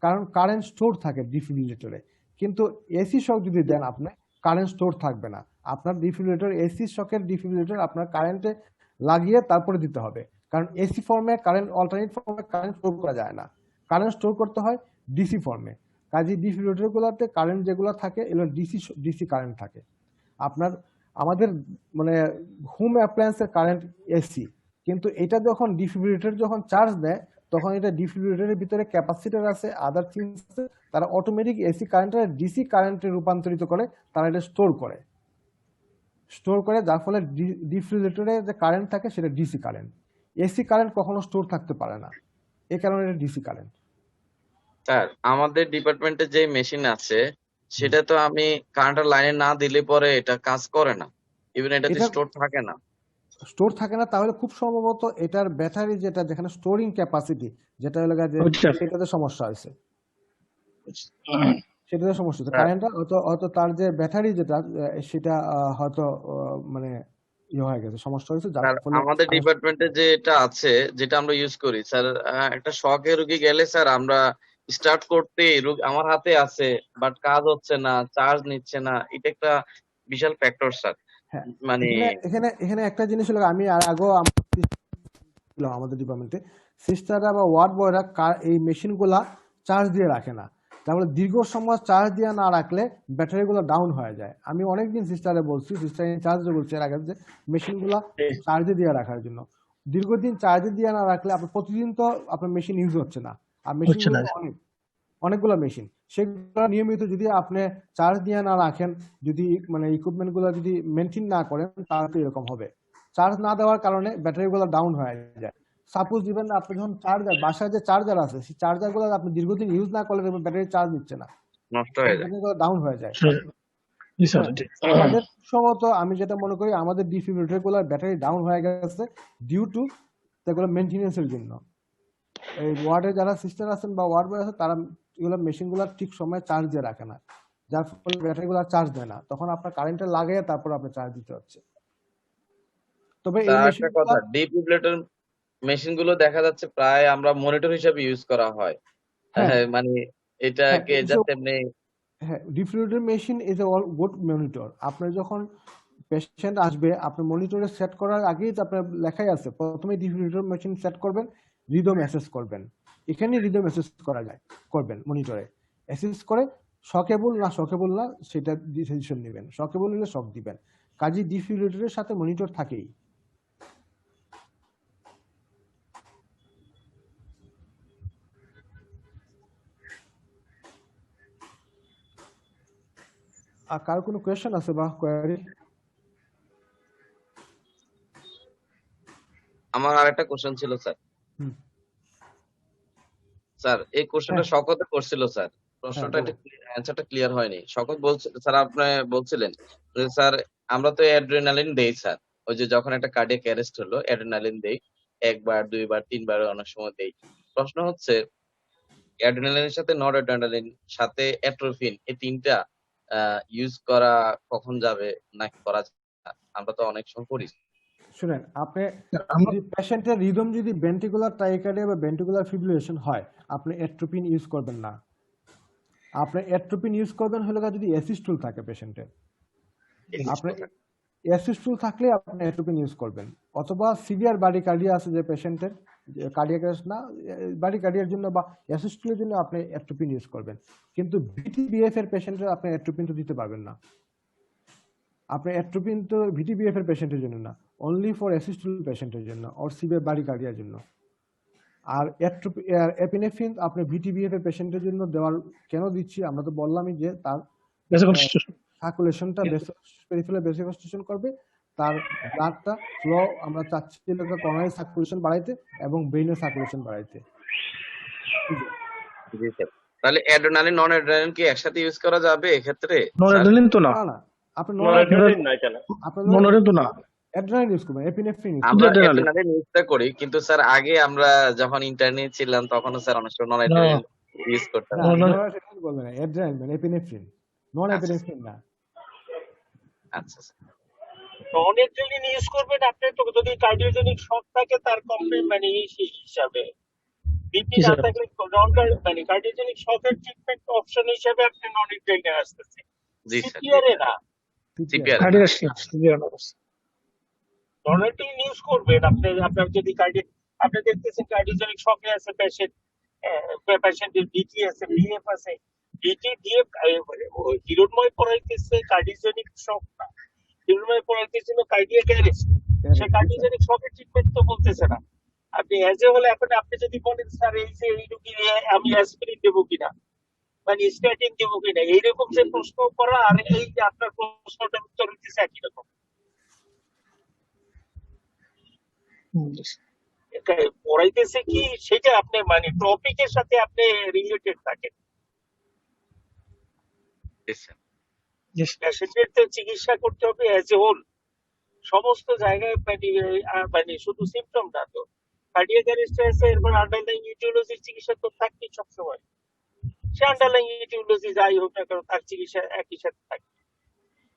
কারণ কারেন্ট স্টোর থাকে ডিফিব্রিলেটরে। কিন্তু এসি শক যদি দেন আপনি, কারেন্ট স্টোর থাকবে না। আপনার ডিফিব্রিলেটর এসি শকের ডিফিব্রিলেটর আপনার কারেন্টে লাগিয়ে তারপরে দিতে হবে, কারণ এসি ফর্মে কারেন্ট অল্টারনেট ফর্মে কারেন্ট স্টোর করা যায় না, কারেন্ট স্টোর করতে হয় ডিসি ফর্মে। কাজে ডিফিব্রিলেটরগুলোতে কারেন্ট যেগুলো থাকে এগুলো ডিসি কারেন্ট থাকে। আমাদের মানে হোম অ্যাপ্লায়েন্সের কারেন্ট এসি, কিন্তু এটা যখন ডিফিব্রিলেটর যখন চার্জ দেয় তখন এটা ডিফিব্রিলেটরের ভিতরে ক্যাপাসিটর আছে, আদার থিংস আছে, তারা অটোমেটিক এসি কারেন্টটা ডিসি কারেন্টে রূপান্তরিত করে, তারা এটা স্টোর করে, যার ফলে ডিফিব্রিলেটরে যে কারেন্ট থাকে সেটা ডিসি কারেন্ট। এসি কারেন্ট কখনো স্টোর থাকতে পারে না, এই কারণে এটা ডিসি কারেন্ট। স্যার আমাদের ডিপার্টমেন্টে যে মেশিন আছে সেটা তো আমি কারেন্টের লাইনে না দিলে পরে এটা কাজ করে না, ইভেন এটাতে স্টোর থাকে না। তাহলে খুব সম্ভবত এটার ব্যাটারি যেখানে স্টোরিং ক্যাপাসিটি যেটা হলো যে সেটাতে সমস্যা হয়েছে, সেটাতে সমস্যা হচ্ছে। স্যার কারেন্টটা হয়তো হয়তো তার যে ব্যাটারি যেটা সেটা হয়তো মানে ইয়ে হয়ে গেছে, সমস্যা হয়েছে, যার স্যার ফলে আমাদের ডিপার্টমেন্টে যেটা আছে, যেটা আমরা ইউজ করি স্যার, একটা শকে রুগী গেলে স্যার আমরা স্টার্ট করতে আমার হাতে আছে বাট কাজ হচ্ছে না, চার্জ নিচ্ছে না, এটা একটা বিশাল ফ্যাক্টর স্যার। হ্যাঁ, মানে এখানে এখানে এখানে একটা জিনিস হলো, আমি আর আগেও ছিল আমাদের ডিপার্টমেন্টে, সিস্টাররা বা ওয়ার্ড বয়রা এই মেশিনগুলা চার্জ দিয়ে রাখে না। তাহলে দীর্ঘ সময় চার্জ দিয়ে না রাখলে ব্যাটারিগুলো ডাউন হয়ে যায়। আমি অনেকদিন সিস্টারে বলছি, সিস্টার ইনচার্জে বলছি এর আগে, যে মেশিনগুলা চার্জে দিয়ে রাখার জন্য। দীর্ঘদিন চার্জে দিয়ে না রাখলে আপনার প্রতিদিন তো আপনার মেশিন ইউজ হচ্ছে না, আর মেশিনগুলো অনেক অনেকগুলো মেশিন, সেগুলো নিয়মিত যদি আপনি চার্জ দিয়ে না রাখেন, যদি মানে ইকুইপমেন্টগুলো যদি মেনটেন না করেন, তাহলে এরকম হবে। চার্জ না দেওয়ার কারণে ব্যাটারিগুলো ডাউন হয়ে যায়। সাপোজ দিবেন না, আপনি যখন চার্জার, বাসায় যে চার্জার আছে, সেই চার্জারগুলো আপনি দীর্ঘদিন ইউজ না করলে দেখবেন ব্যাটারি চার্জ নিচ্ছে না, নষ্ট হয়ে যায়। ব্যাটারিগুলো ডাউন হয়ে যায়। হ্যাঁ, আমাদের সম্ভবত আমি যেটা মনে করি, আমাদের ডিফিব্রিলেটর গুলোর ব্যাটারি ডাউন হয়ে গেছে ডিউ টু সেগুলো মেনটেন্যান্সের জন্য। এই ওয়ার্ডে যারা সিস্টার আছেন বা ওয়ার্ড বয় আছে, তারা এগুলো মেশিনগুলো ঠিক সময়ে চার্জ দিয়ে রাখে না, যার ফলে ব্যাটারিগুলো চার্জ দেয় না, তখন আপনার কারেন্টে লাগিয়ে তারপর আপনি চার্জ দিতে হচ্ছে। তবে এই তার একটা মেশিনগুলো, কথা, ডিফিব্রিলেটর মেশিন গুলো দেখা যাচ্ছে প্রায় আমরা মনিটর হিসেবে ইউজ করা হয়। হ্যাঁ মানে হ্যাঁ, এটাকে যাতে এমনি হ্যাঁ, defibrillator machine is a all good monitor. আপনার যখন পেশেন্ট আসবে, আপনি মনিটরে সেট করার আগেই তো আপনার লেখাই আছে, প্রথমে ডিফিব্রিলেটর মেশিন সেট করবেন, রিদম অ্যাসেস করবেন। এখানে রিদম অ্যাসেস করা যায়, করবেন মনিটরে অ্যাসেস করে, শকেবল না শকেবল না সেটা ডিসিশন নেবেন, শকেবল হলে শক দিবেন। কাজে ডিফিব্রিলেটরের সাথে মনিটর থাকেই। আর কার কোনো কোয়েশ্চেন আছে বা কোয়ারি? আমার আরেকটা কোশ্চেন ছিল স্যার। হুম, স্যার এই কোশ্চেনটা হ্যাঁ শকতে করছিল স্যার, হ্যাঁ, প্রশ্নটা বলো। অ্যান্সারটা ক্লিয়ার হয়নি। শকত বলছে স্যার, আপনি বলছিলেন যে স্যার আমরা তো অ্যাড্রিনালিন দেই স্যার, ওই যে যখন একটা কার্ডিয়াক অ্যারেস্ট হলো অ্যাড্রিনালিন দেই, একবার দুইবার তিনবার অনেক সময় দেই। প্রশ্ন হচ্ছে অ্যাড্রিনালিনের সাথে নর অ্যাড্রিনালিন সাথে অ্যাট্রোফিন, এই তিনটা ইউজ করা কখন যাবে নাকি করা যাবে না? আমরা তো অনেক সময় করি। শুনেন, আপনি যদি পেশেন্টের রিদম যদি ভেন্ট্রিকুলার টাইকার্ডিয়া বা ভেন্ট্রিকুলার ফিব্রিলেশন হয়, আপনি অ্যাট্রোপিন ইউজ করবেন না। আপনি অ্যাট্রোপিন ইউজ করবেন হলে যদি অ্যাসিস্টুল থাকে পেশেন্টের, আপনার অ্যাসিস্টুল থাকলে আপনি অ্যাট্রোপিন ইউজ করবেন। অথবা সিভিয়ার বাডি কার্ডিয়া আছে যে পেশেন্টের, কার্ডিয়াক অ্যারেস্ট না, বাডি কার্ডিয়ার জন্য বা অ্যাসিস্টুলের জন্য আপনি অ্যাট্রোপিন ইউজ করবেন। কিন্তু ভিটিবিএফ এর পেশেন্টের আপনি অ্যাট্রোপিন তো দিতে পারবেন না। আপনি অ্যাট্রোপিন তো ভিটিবিএফ এর পেশেন্টের জন্য না, অনলি ফর অ্যাসিস্টুল পেশেন্টের জন্য আর সিভিয়ার বাডি কার্ডিয়ার জন্য। আর এপিনেফ্রিন আপনি ভিটিবিএফ এর পেশেন্টের জন্য দেওয়ার কেন দিচ্ছি, আমরা তো বললামই যে তার সার্কুলেশনটা পেরিফেরাল ভেসোকনস্ট্রিকশন করবে, তার ব্লাডটা ফ্লো, আমরা চাচ্ছি করোনারি সার্কুলেশন বাড়াইতে এবং ব্রেইনের সার্কুলেশন বাড়াইতে। জি স্যার। তাহলে অ্যাড্রিনালিন নন অ্যাড্রিনালিন কি একসাথে ইউজ করা যাবে এক্ষেত্রে? নরঅ্যাড্রেনালিন তো না, না না, আপনি নরঅ্যাড্রেনালিন নয় কেন? নরঅ্যাড্রেনালিন তো না, অ্যাড্রেনালিন ইউজ করবেন, এপিনেফ্রিন ইউজ আমরা করবেন। অ্যাড্রেনালিন। অ্যাড্রিনালিন ইউজটা করি, কিন্তু স্যার আগে আমরা যখন ইন্টার্নে ছিলাম তখনও স্যার অনেক সময় নন অ্যাড্রিনালিন ইউজ করতাম। না, নরঅ্যাড্রেনালিন বলবেন না, অ্যাড্রেনালিন এপিনেফ্রিন, নন আচ্ছা এপিনেফ্রিন না। আচ্ছা স্যার। নন অ্যাড্রেনালিন ইউজ করবেন আপনি তো, যদি কার্ডিওজেনিক শক থাকে তার মানে এই হিসাবে। বিপি না থাকলে মানে কার্ডিওজেনিক শকের ট্রিটমেন্ট অপশন হিসাবে আপনি নন অ্যাড্রেনালিন আসতেছে, জি স্যার। সিপিআরে না। সিপিআর নন অ্যাড্রেনালিন ইউজ করবেন আপনি, আপনার যদি আপনি দেখতেছেন কার্ডিওজেনিক শকে আছে পেশেন্ট, পেশেন্টের বিটি আছে, বিএফ আছে, বিটি দিয়ে হিরণময় পড়াইতেছে কার্ডিওজেনিক শক না, হিরণময় পড়াইতেছিল কার্ডিয়াক অ্যারেস্ট, সে কার্ডিওজেনিক শকের ট্রিটমেন্ট তো বলতেছে না। আপনি এজে হলে এখন আপনি যদি বলেন স্যার এই যে এই রুগী আমি অ্যাসপিরিন দেবো কিনা, মানে স্ট্যাটিন দেবো কিনা, এইরকম যে প্রশ্ন করা আর এই যে আপনার প্রশ্নটার উত্তর দিচ্ছে একই রকম। পড়াইতেছে কি সেটা আপনি মানে টপিকের সাথে আপনি রিলেটেড থাকেন। পেশেন্টের তো চিকিৎসা করতে হবে অ্যাজ এ হোল, সমস্ত জায়গায় মানে শুধু সিমটম না তো, কার্ডিয়াক অ্যারেস্ট আছে, এরপর আন্ডারলাইং ইটিওলজির চিকিৎসা তো থাকবেই সবসময়। সে আন্ডারলাইং ইটিওলজি যাই হোক না কেন তার চিকিৎসা একই সাথে থাকে।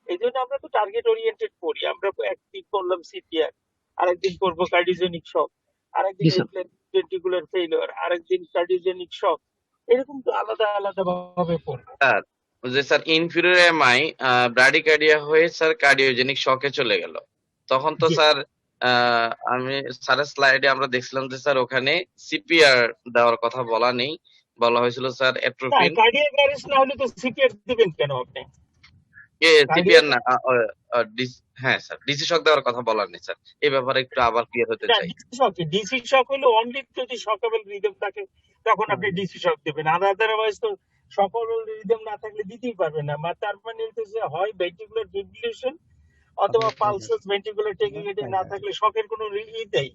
এই জন্য আমরা তো টার্গেট ওরিয়েন্টেড করি। আমরা একদিন করলাম সিপিআর, আরেকদিন করবো কার্ডিওজেনিক শক, আরেকদিন জি স্যার। ভেন্ট্রিকুলার ফেইলিওর, আরেকদিন কার্ডিওজেনিক শক, এরকম তো আলাদা আলাদা ভাবে করবো। স্যার ওই যে স্যার ইনফিরিয়র এমআই ব্র্যাডিকার্ডিয়া হয়ে স্যার কার্ডিওজেনিক শকে চলে গেল, তখন তো জি। স্যার আমি স্যারের স্লাইডে আমরা দেখছিলাম যে স্যার ওখানে সিপিআর দেওয়ার কথা বলা নেই, বলা হয়েছিল স্যার না, অ্যাট্রোপিন। কার্ডিয়াক অ্যারেস্ট না হলে তো সিপিআর দিবেন কেন আপনি? সিপিআর কার্ডিয়াক না, হ্যাঁ স্যার ডিসি শক দেওয়ার কথা বলা নেই স্যার, এই ব্যাপারে একটু আবার ক্লিয়ার হতে না, চাই। ডিসি শক হলো অনলি যদি শকেবল রিদম থাকে তখন আপনি ডিসি শক দেবেন, আর আদারওয়াইজ তো শকেবল রিদম না থাকলে দিতেই পারবেন না। তার মানে হচ্ছে হয় ভেন্ট্রিকুলার ফিব্রিলেশন অথবা পালসাস ভেন্ট্রিকুলার টেকিকার্ডিয়া না থাকলে শকের কোনো ই দেই।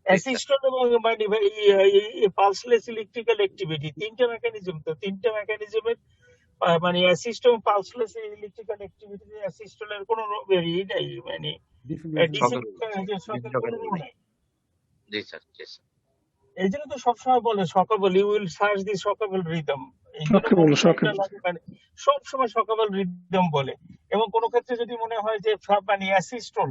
অ্যাসিস্টন এবং মানে পালসলেস ইলেকট্রিক্যাল অ্যাক্টিভিটি তিনটা মেকানিজম, তো তিনটা মেকানিজমের মানে অ্যাসিস্ট এবং পালসলেস ইলেকট্রিক্যাল অ্যাক্টিভিটি অ্যাসিস্টনের কোনো ই নাই, মানে ডিসি শকের কোনো রোল নাই। জি স্যার, জি স্যার। এই জন্য তো সবসময় বলে shockable, you will search the shockable rhythm. এই জন্য শকেবল, শকেবল। মানে সবসময় শকেবল রিদম বলে। এবং কোনো ক্ষেত্রে যদি মনে হয় যে মানে অ্যাসিস্টল,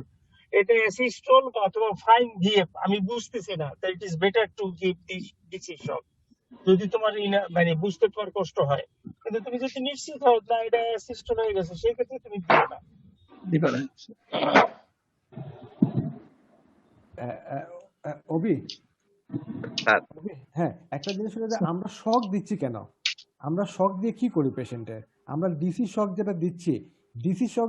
এটা অ্যাসিস্টল অথবা ফাইন ভিএফ আমি বুঝতেছি না, তাই it is better to give DC shock. যদি তোমার মানে বুঝতে তোমার কষ্ট হয়, কিন্তু তুমি যদি নিশ্চিত হও না এটা অ্যাসিস্টল হয়ে গেছে, সেই ক্ষেত্রে তুমি দিও না। অভি, স্যার হ্যাঁ একটা জিনিস হলো যে আমরা শক দিচ্ছি কেন, আমরা শক দিয়ে কি করি পেশেন্টে, আমরা ডিসি শক যেটা দিচ্ছি, ডিসি শক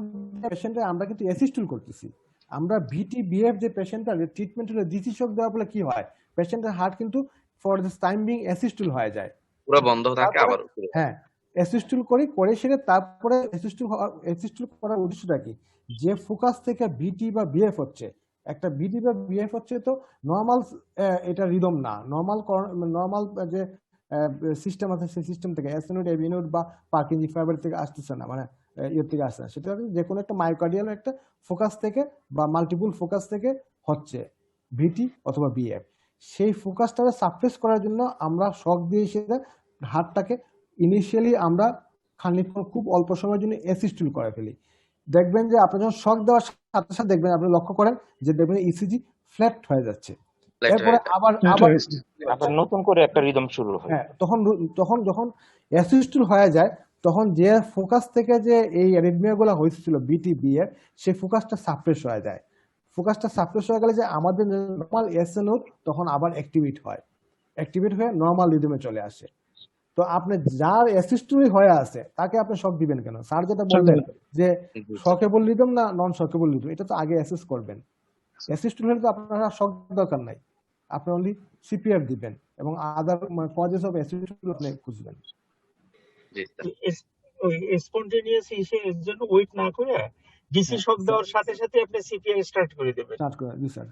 পেশেন্টে আমরা কিন্তু অ্যাসিস্টুল করতেছি। আমরা ভিটি বিএফ যে পেশেন্টটা ট্রিটমেন্ট হলে ডিসি শক দেওয়ার ফলে কি হয়, পেশেন্টের হার্ট কিন্তু ফর দিস টাইম বিং অ্যাসিস্টুল হয়ে যায়। পুরো বন্ধ থাকে তারপরে আবার হ্যাঁ অ্যাসিস্টুল করে সেরে তারপরে অ্যাসিস্টুল করার উদ্দেশ্যটা কি, যে ফোকাস থেকে ভিটি বা বিএফ হচ্ছে, একটা ভিটি বা বিএফ হচ্ছে তো নর্মাল, এটা রিদম না, নর্মাল যে সিস্টেম আছে সেই সিস্টেম থেকে এসএনওড এভিনোড বা পার্কিনজি ফাইবার থেকে আসতেছে না, মানে ইয়ের থেকে আসছে না, সেটা যে কোনো একটা মায়োকার্ডিয়াল একটা ফোকাস থেকে বা মাল্টিপুল ফোকাস থেকে হচ্ছে ভিটি অথবা বিএফ। সেই ফোকাসটাকে সাপ্রেস করার জন্য আমরা শক দিয়ে সেটা হার্টটাকে ইনিশিয়ালি আমরা খানিকক্ষণ খুব অল্প সময়ের জন্য অ্যাসিস্টুল করে ফেলি। দেখবেন যে আপনি যখন শক দেওয়ার সাথে সাথে দেখবেন, আপনি লক্ষ্য করেন যে দেখবেন ইসিজি ফ্ল্যাট হয়ে যাচ্ছে, এরপরে আবার আবার নতুন করে একটা রিদম শুরু হয়। হ্যাঁ তখন যখন অ্যাসিস্টুল হয়ে যায়, তখন যে ফোকাস থেকে যে এই অ্যারিথমিয়া গুলো হয়েছিল বিটি বি এর, সেই ফোকাসটা সাপ্রেস হয়ে যায়। ফোকাসটা সাপ্রেস হয়ে গেলে যে আমাদের নর্মাল এসএনও তখন আবার অ্যাক্টিভেট হয়ে নর্মাল রিদমে চলে আসে। তো আপনি যার অ্যাসিস্টুল হয়ে আছে তাকে আপনি শক দিবেন কেন? স্যার যেটা বললেন যে শকেবল রিদম না নন শকেবল রিদম, এটা তো আগে অ্যাসেস করবেন। অ্যাসিস্টুল হলে তো আপনার শক দরকার নাই, আপনি অনলি সিপিআর দিবেন এবং আদার কজেস অফ অ্যাসিস্টুল আপনি খুঁজবেন। ওই স্পন্টেনিয়াস এর জন্য ওয়েট না করে ডিসি শক দেওয়ার সাথে সাথে আপনি সিপিআর স্টার্ট করে দেবেন। জি স্যার।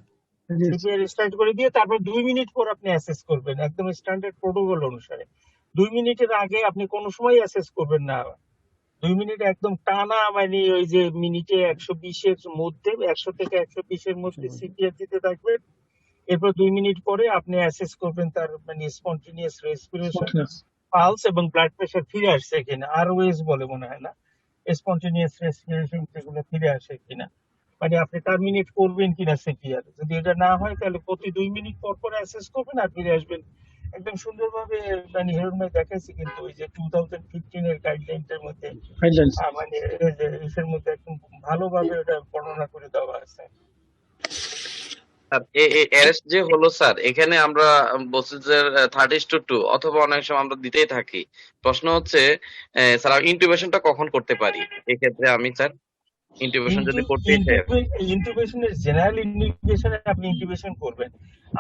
সিপিআর স্টার্ট করে দিয়ে তারপর 2 মিনিট পর আপনি অ্যাসেস করবেন, একদম স্ট্যান্ডার্ড প্রোটোকল অনুসারে। 2 মিনিটের আগে আপনি কোনো সময় অ্যাসেস করবেন না। 2 মিনিট একদম টানা, মানে ওই যে মিনিটে 120 এর মধ্যে, 100 থেকে 120 এর মধ্যে সিপিআর দিতে থাকবেন। এরপর 2 মিনিট পরে আপনি অ্যাসেস করবেন তার মানে স্পন্টেনিয়াস রেসপিরেশন, পালস এবং ব্লাড প্রেশার ফিরে আসছে কিনা, আরওএস বলে মনে হয় না, স্পন্টেনিয়াস রেসপিরেশন সেগুলো ফিরে আসে কিনা, মানে আপনি টার্মিনেট করবেন কিনা সিপিআর। যদি এটা না হয় তাহলে প্রতি 2 মিনিট পর পর অ্যাসেস করবেন আর ফিরে আসবেন। একদম সুন্দরভাবে মানে হিরণময় দেখাইছি কিন্তু ওই যে 2015 এর গাইডলাইনটার মধ্যে, মানে এর মধ্যে একদম ভালোভাবে এটা বর্ণনা করে দেওয়া আছে। অ্যারেস্ট যে হলো স্যার, এখানে আমরা বলছি যে 30:2 অথবা অনেক সময় আমরা দিতেই থাকি। প্রশ্ন হচ্ছে স্যার ইন্টিউবেশনটা কখন করতে পারি এক্ষেত্রে আমি স্যার? ইন্টিউবেশন যদি করতেই চাই, ইন্টিউবেশনের জেনারেল ইন্ডিকেশনে আপনি ইন্টিউবেশন করবেন।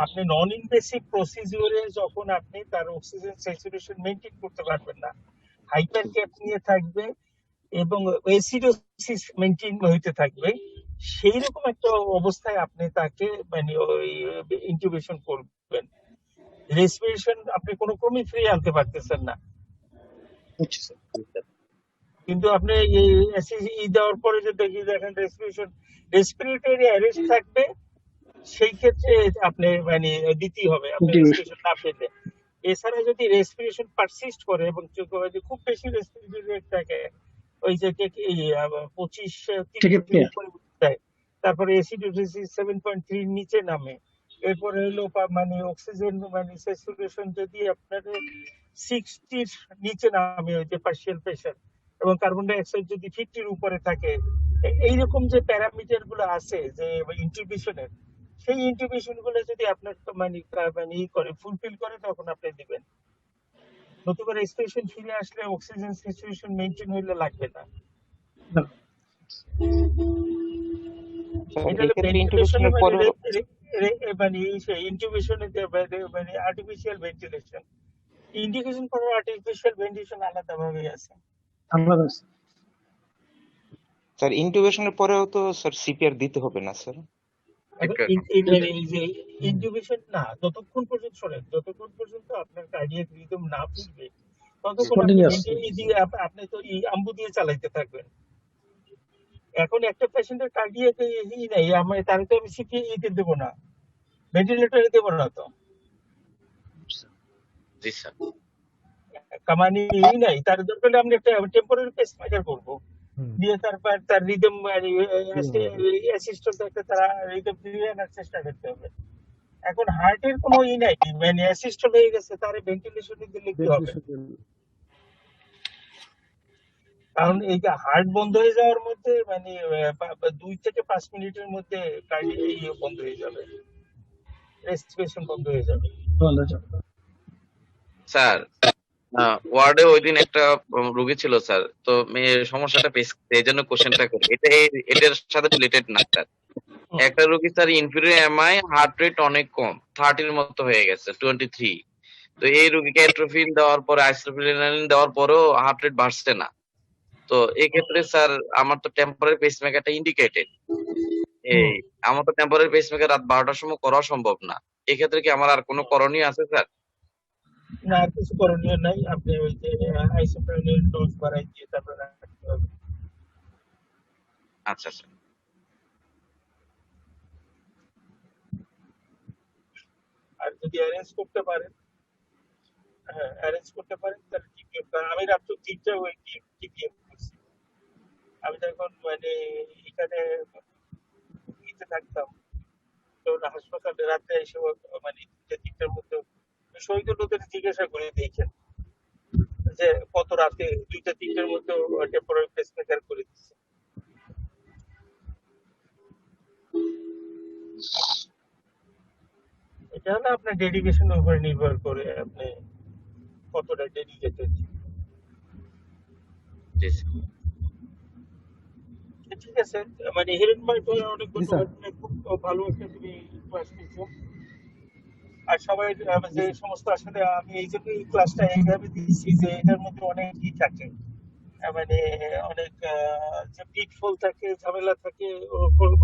আপনি নন ইনভেসিভ প্রসিডিউরে যখন আপনি তার অক্সিজেন স্যাচুরেশন মেইনটেইন করতে পারবেন না, হাইপারক্যাপনিয়া থাকবে এবং অ্যাসিডোসিস মেইনটেইন হইতে থাকবে, সেই রকম একটা অবস্থায় আপনি তাকে মানে ওই ইন্টিউবেশন করবেন। রেসপিরেশন আপনি কোনো ক্রমে ফিরিয়ে আনতে পারতেছেন না, কিন্তু আপনি এই এসিজি দেওয়ার পরে যে দেখেন রেসপিরেটরি অ্যারেস্ট থাকবে, সেই ক্ষেত্রে আপনি মানে দিতেই হবে আপনি রেসপিরেশন না পেলে। এছাড়া যদি রেসপিরেশন পারসিস্ট করে এবং যদি খুব বেশি রেসপিরেটরি রেট থাকে, ওই যে 25-30 এর উপরে যায়, তারপরে অ্যাসিডোসিস 7.3 নিচে নামে, এরপরে হলো মানে অক্সিজেন মানে স্যাচুরেশন যদি আপনার 60 নিচে নামে, ওই যে পার্শিয়াল প্রেশার, এবং কার্বন ডাই অক্সাইড যদি 50 উপরে থাকে, এইরকম যে প্যারামিটার গুলো আছে যে ইন্টিউবেশনের, সেই ইন্টিউবেশন গুলো যদি আপনার মানে করে ফুলফিল করে, তখন আপনি দিবেন। নতুবা রেসপিরেশন ফিরে আসলে অক্সিজেন স্যাচুরেশন মেইনটেইন হইলে লাগবে না। স্যার এটা এই হলো ক্ষেত্রে ভেন্টিলেশন, ইন্টিউবেশনের পরেও মানে ইন্টিউবেশনে মানে আর্টিফিশিয়াল ভেন্টিলেশন, ইন্ডিকেশন করার আর্টিফিশিয়াল ভেন্টিলেশন আলাদা ভাবে আছে। স্যার ইন্টিউবেশনের পরেও তো স্যার সিপিআর দিতে হবে না স্যার? ইন্টিউবেশন না, যতক্ষণ পর্যন্ত শোনেন, যতক্ষণ পর্যন্ত আপনার কার্ডিয়াক রিদম না ফিরবে, ততক্ষণ আপনি ভেন্টিলেশন দিয়ে আপনি তো আম্বু দিয়ে চালাইতে থাকবেন। এখন একটা পেশেন্টের কার্ডিয়াক নাই, আমি তার তো আমি সিপিআই দেবো না, ভেন্টিলেটরে দেবো না তো। জি স্যার। মানে নাই, তার দরকার হলে আমরা একটা টেম্পোরারি পেসমেকার করবো, দিয়ে তারপর তার রিদম অ্যাসিস্ট্যান্ট একটা তারা রিদম ফিরিয়ে আনার চেষ্টা করতে হবে। এখন হার্টের কোনো নাই, মানে অ্যাসিস্ট্যান্ট হয়ে গেছে, তার ভেন্টিলেশনে দিলে কি হবে? কারণ এই যে হার্ট বন্ধ হয়ে যাওয়ার মধ্যে মানে 2 থেকে 5 মিনিটের মধ্যে কার্ডিয়াক বন্ধ হয়ে যাবে, রেসপিরেশন বন্ধ হয়ে যাবে। স্যার ওয়ার্ডে ওই দিন একটা রোগী ছিল স্যার, তো সমস্যাটা পেশ, এই জন্য কোশ্চেনটা করি, এটার সাথে রিলেটেড না স্যার। একটা রোগী sir inferior MI, heart rate অনেক কম, 30 মতো হয়ে গেছে, 23। তো এই রোগীকে অ্যাট্রোফিন দেওয়ার পরে, আইসোপ্রিনালিন দেওয়ার পরেও হার্ট রেট বাড়ছে না। তো এই ক্ষেত্রে স্যার আমার তো টেম্পোরারি পেসমেকারটা ইন্ডিকেটেড, এই আমার তো টেম্পোরারি পেসমেকার রাত 12টার সময় করা সম্ভব না। এক্ষেত্রে কি আমার আর কোনো করণীয় আছে স্যার? না, আর কিছু করণীয় নাই, আপনি ওই যে আইসোপ্রিনালিন ডোজ বাড়াই দিয়ে তারপরে রাখতে হবে। আচ্ছা স্যার। আর যদি অ্যারেঞ্জ করতে পারেন, হ্যাঁ অ্যারেঞ্জ করতে পারেন, তাহলে টিপিএফ, আমি রাত্র 3টায় ওই টিপিএফ করছি। আমি যখন মানে এখানে ইতে থাকতাম, তো হাসপাতালে রাত্রে এসে মানে 3টার মধ্যে শহীদুল ওদের জিজ্ঞাসা করে দিয়েছেন যে কত রাতে 2টা-3টার মধ্যে টেম্পোরারি পেসমেকার করে দিচ্ছে। এটা হলো আপনার ডেডিকেশনের উপর নির্ভর করে, আপনি কতটা ডেডিকেটেড। জি স্যার। ঠিক আছে, মানে হিরণময় তো অনেক ধন্যবাদ, খুব ভালো একটা তুমি ক্লাস নিচ্ছো। আর সবাই যে সমস্ত, আসলে আমি এই জন্য এই ক্লাসটা এইভাবে দিচ্ছি যে এটার মধ্যে অনেক ই থাকে, মানে অনেক যে পিটফল থাকে, ঝামেলা থাকে,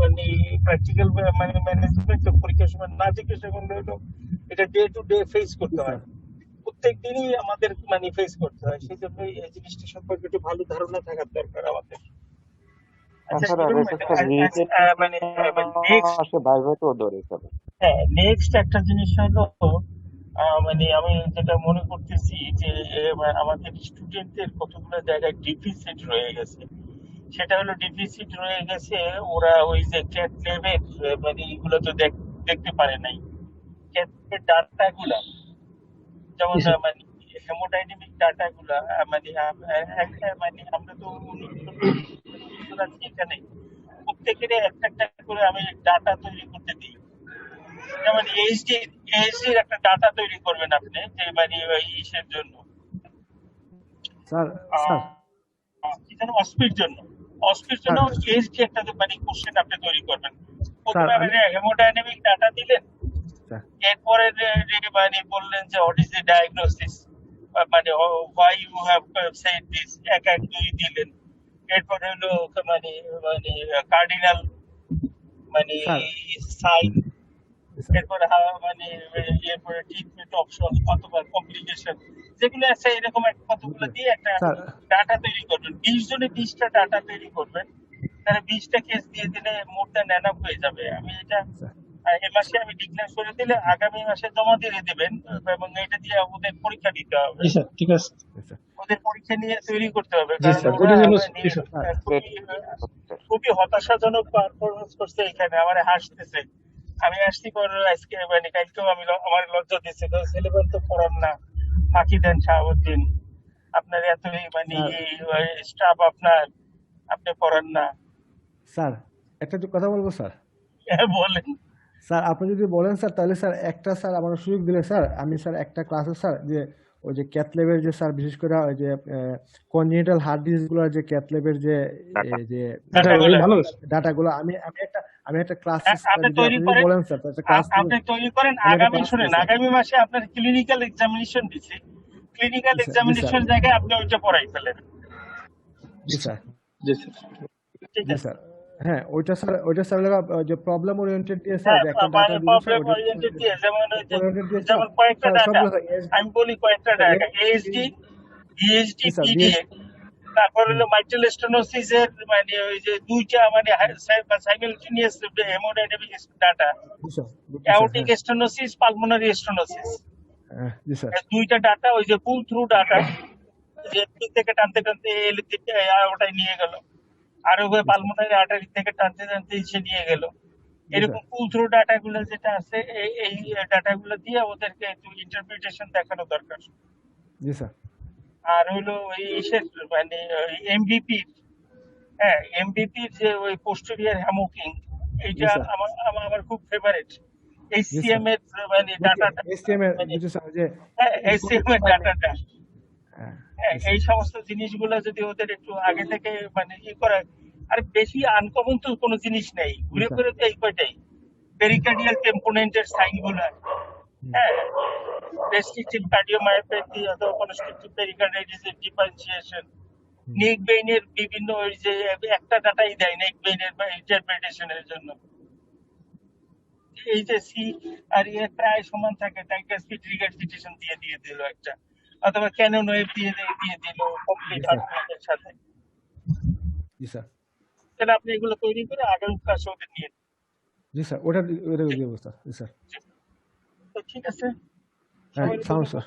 মানে প্র্যাকটিক্যাল মানে ম্যানেজমেন্ট পরীক্ষার সময় না জিজ্ঞাসা করলে হলো এটা ডে টু ডে ফেস করতে হয়, প্রত্যেক দিনই আমাদের মানে ফেস করতে হয়, সেই জন্য এই জিনিসটা সম্পর্কে একটু ভালো ধারণা থাকার দরকার আমাদের। আচ্ছা, মানে হ্যাঁ, নেক্সট একটা জিনিস হলো মানে আমি যেটা মনে করতেছি যে আমাদের স্টুডেন্টদের কতগুলো জায়গায় ডিফিসিট রয়ে গেছে, সেটা হলো ডিফিসিট রয়ে গেছে, ওরা ওই যে ক্যাট ল্যাবের মানে এগুলো তো দেখতে পারে নাই, ক্যাট ডাটা গুলা, যেমন মানে হেমোডাইনামিক ডাটা গুলা, মানে মানে আমরা তো এখানে প্রত্যেকের একটা একটা করে আমি ডাটা তৈরি করতে দিই, যেমন এইচডির একটা ডাটা তৈরি করবেন আপনি, যে মানে ইসের জন্য, কি যেন অস্পির জন্য এইচডি একটা মানে কোশ্চেন আপনি তৈরি করবেন। প্রথমে হেমোডাইনামিক ডাটা দিলেন, এরপরে মানে বললেন যে হোয়াট ইজ দ্য ডায়াগনোসিস, মানে why you have said this, 1-2 দিলেন, এরপরে হলো মানে মানে কার্ডিনাল মানে সাইন, এরপরে মানে এরপরে ট্রিটমেন্ট অপশন অথবা কমপ্লিকেশন, যেগুলো আছে এরকম কতগুলো দিয়ে একটা ডাটা তৈরি করবেন। 20 জনে 20টা ডাটা তৈরি করবেন, তাহলে 20টা কেস দিয়ে দিলে মোর দ্যান এনাফ হয়ে যাবে। আমি এটা আর এই মাসে আমি ডিক্লেয়ার করে দিলে আগামী মাসে জমা দিয়ে দেবেন, এবং এটা দিয়ে ওদের পরীক্ষা দিতে হবে। জি স্যার, ঠিক আছে। ওদের পরীক্ষা নিয়ে তৈরি করতে হবে, জি কারণ স্যার, ওরা ওইটার জন্য মানে জি স্যার। খুবই হতাশাজনক পারফরমেন্স করছে এখানে, আমার হাসতেছে। আমি আসছি পর আজকে মানে কালকেও আমি আমার লজ্জা দিচ্ছে, ছেলেবেল তো পড়ান না, ফাঁকি দেন শাহাবুদ্দিন, আপনার এত মানে স্টাফ আপনার, আপনি পড়ান না। স্যার একটা কথা বলবো স্যার। বলেন স্যার আপনি যদি বলেন স্যার, তাহলে স্যার একটা স্যার আমার সুযোগ দিলে স্যার আমি স্যার একটা ক্লাসে স্যার যে ওই যে ক্যাথ ল্যাবের যে স্যার বিশেষ করে ওই যে কনজেনিটাল হার্ট ডিজিজ গুলোর যে ক্যাথ ল্যাবের যে যে ভালো ডাটাগুলো আমি একটা ক্লাস আপনি যদি তৈরি আপনি করেন, বলেন স্যার, একটা ক্লাস আপনি তৈরি করেন। আগামী শুনেন, আগামী মাসে আপনার ক্লিনিক্যাল এক্সামিনেশন দিচ্ছে, ক্লিনিক্যাল এক্সামিনেশন জায়গায় আপনি ওইটা পড়াই ফেলেন। জি স্যার, জি স্যার, ঠিক জি আছে? স্যার। হ্যাঁ ওইটা স্যার যে প্রবলেম ওরিয়েন্টেড দিয়ে স্যার যে একটা ডাটা দিব স্যার, প্রবলেম ওরিয়েন্টেড দিয়ে, যেমন ওরিয়েন্টেড দিয়ে স্যার যেমন কয়েকটা স্যার ডাটা, সবগুলো আমি বলি কয়েকটা data, ASD, ESD, sir PDA, তারপর হলো মাইট্রাল স্টেনোসিস এর মানে ওই যে দুইটা মানে simultaneous haemodynamic data, aortic stenosis, pulmonary stenosis, জি স্যার, দুইটা ডাটা, ওই যে পুল থ্রু ডাটা, যে দিক থেকে টানতে টানতে এল দিকে ওটাই নিয়ে গেল, আর ওই পালমোনারি আর্টারি থেকে টানতে টানতে এসে নিয়ে গেল। এরকম পুল থ্রু ডাটা গুলো যেটা আছে, এই ডাটা গুলো দিয়ে ওদেরকে একটু ইন্টারপ্রিটেশন দেখানো দরকার। জি স্যার, আর হলো ওই মানে এমবিপি, হ্যাঁ এমবিপির যে ওই পোস্টেরিয়ার হ্যামোকিং, এইটা আমার খুব ফেভারিট। এইচসিএম এর মানে ডাটাটা, এইচসিএম এর ডাটাটা, এই সমস্ত জিনিসগুলো যদি ওদের একটু আগে থেকে মানে করে, আর বেশি আনকমন তো কোনো জিনিস নেই, ঘুরে ঘুরে তো এই কয়টাই পেরিকার্ডিয়াল টেম্পোনেন্টের সাইন গুলো, হ্যাঁ রেস্ট্রিকটিভ কার্ডিওমায়োপ্যাথি অথবা কনস্ট্রিকটিভ পেরিকার্ডাইটিসের ডিফারেন্সিয়েশন, নেক বেইনের বিভিন্ন ওই যে একটা ডাটাই দেয় নেক বেইনের বা ইন্টারপ্রিটেশনের জন্য। এই যে সি আর এ প্রায় সমান থাকে, ডাইকাসপিড রিগার্জিটেশন দিয়ে দিল একটা, অথবা ক্যানন ওয়েভ দিয়ে দিল কমপ্লিট আর্টওয়ার্কের সাথে। জি স্যার, তাহলে আপনি এগুলো তৈরি করে আগামী ক্লাসে ওদের নিয়ে দিন। জি স্যার, ওটা দিয়ে স্যার। জি স্যার, তো ঠিক আছে, হ্যাঁ সাউন্ড স্যার।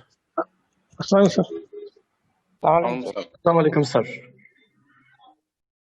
আসসালামু আলাইকুম স্যার। তাহলে আসসালামু আলাইকুম স্যার।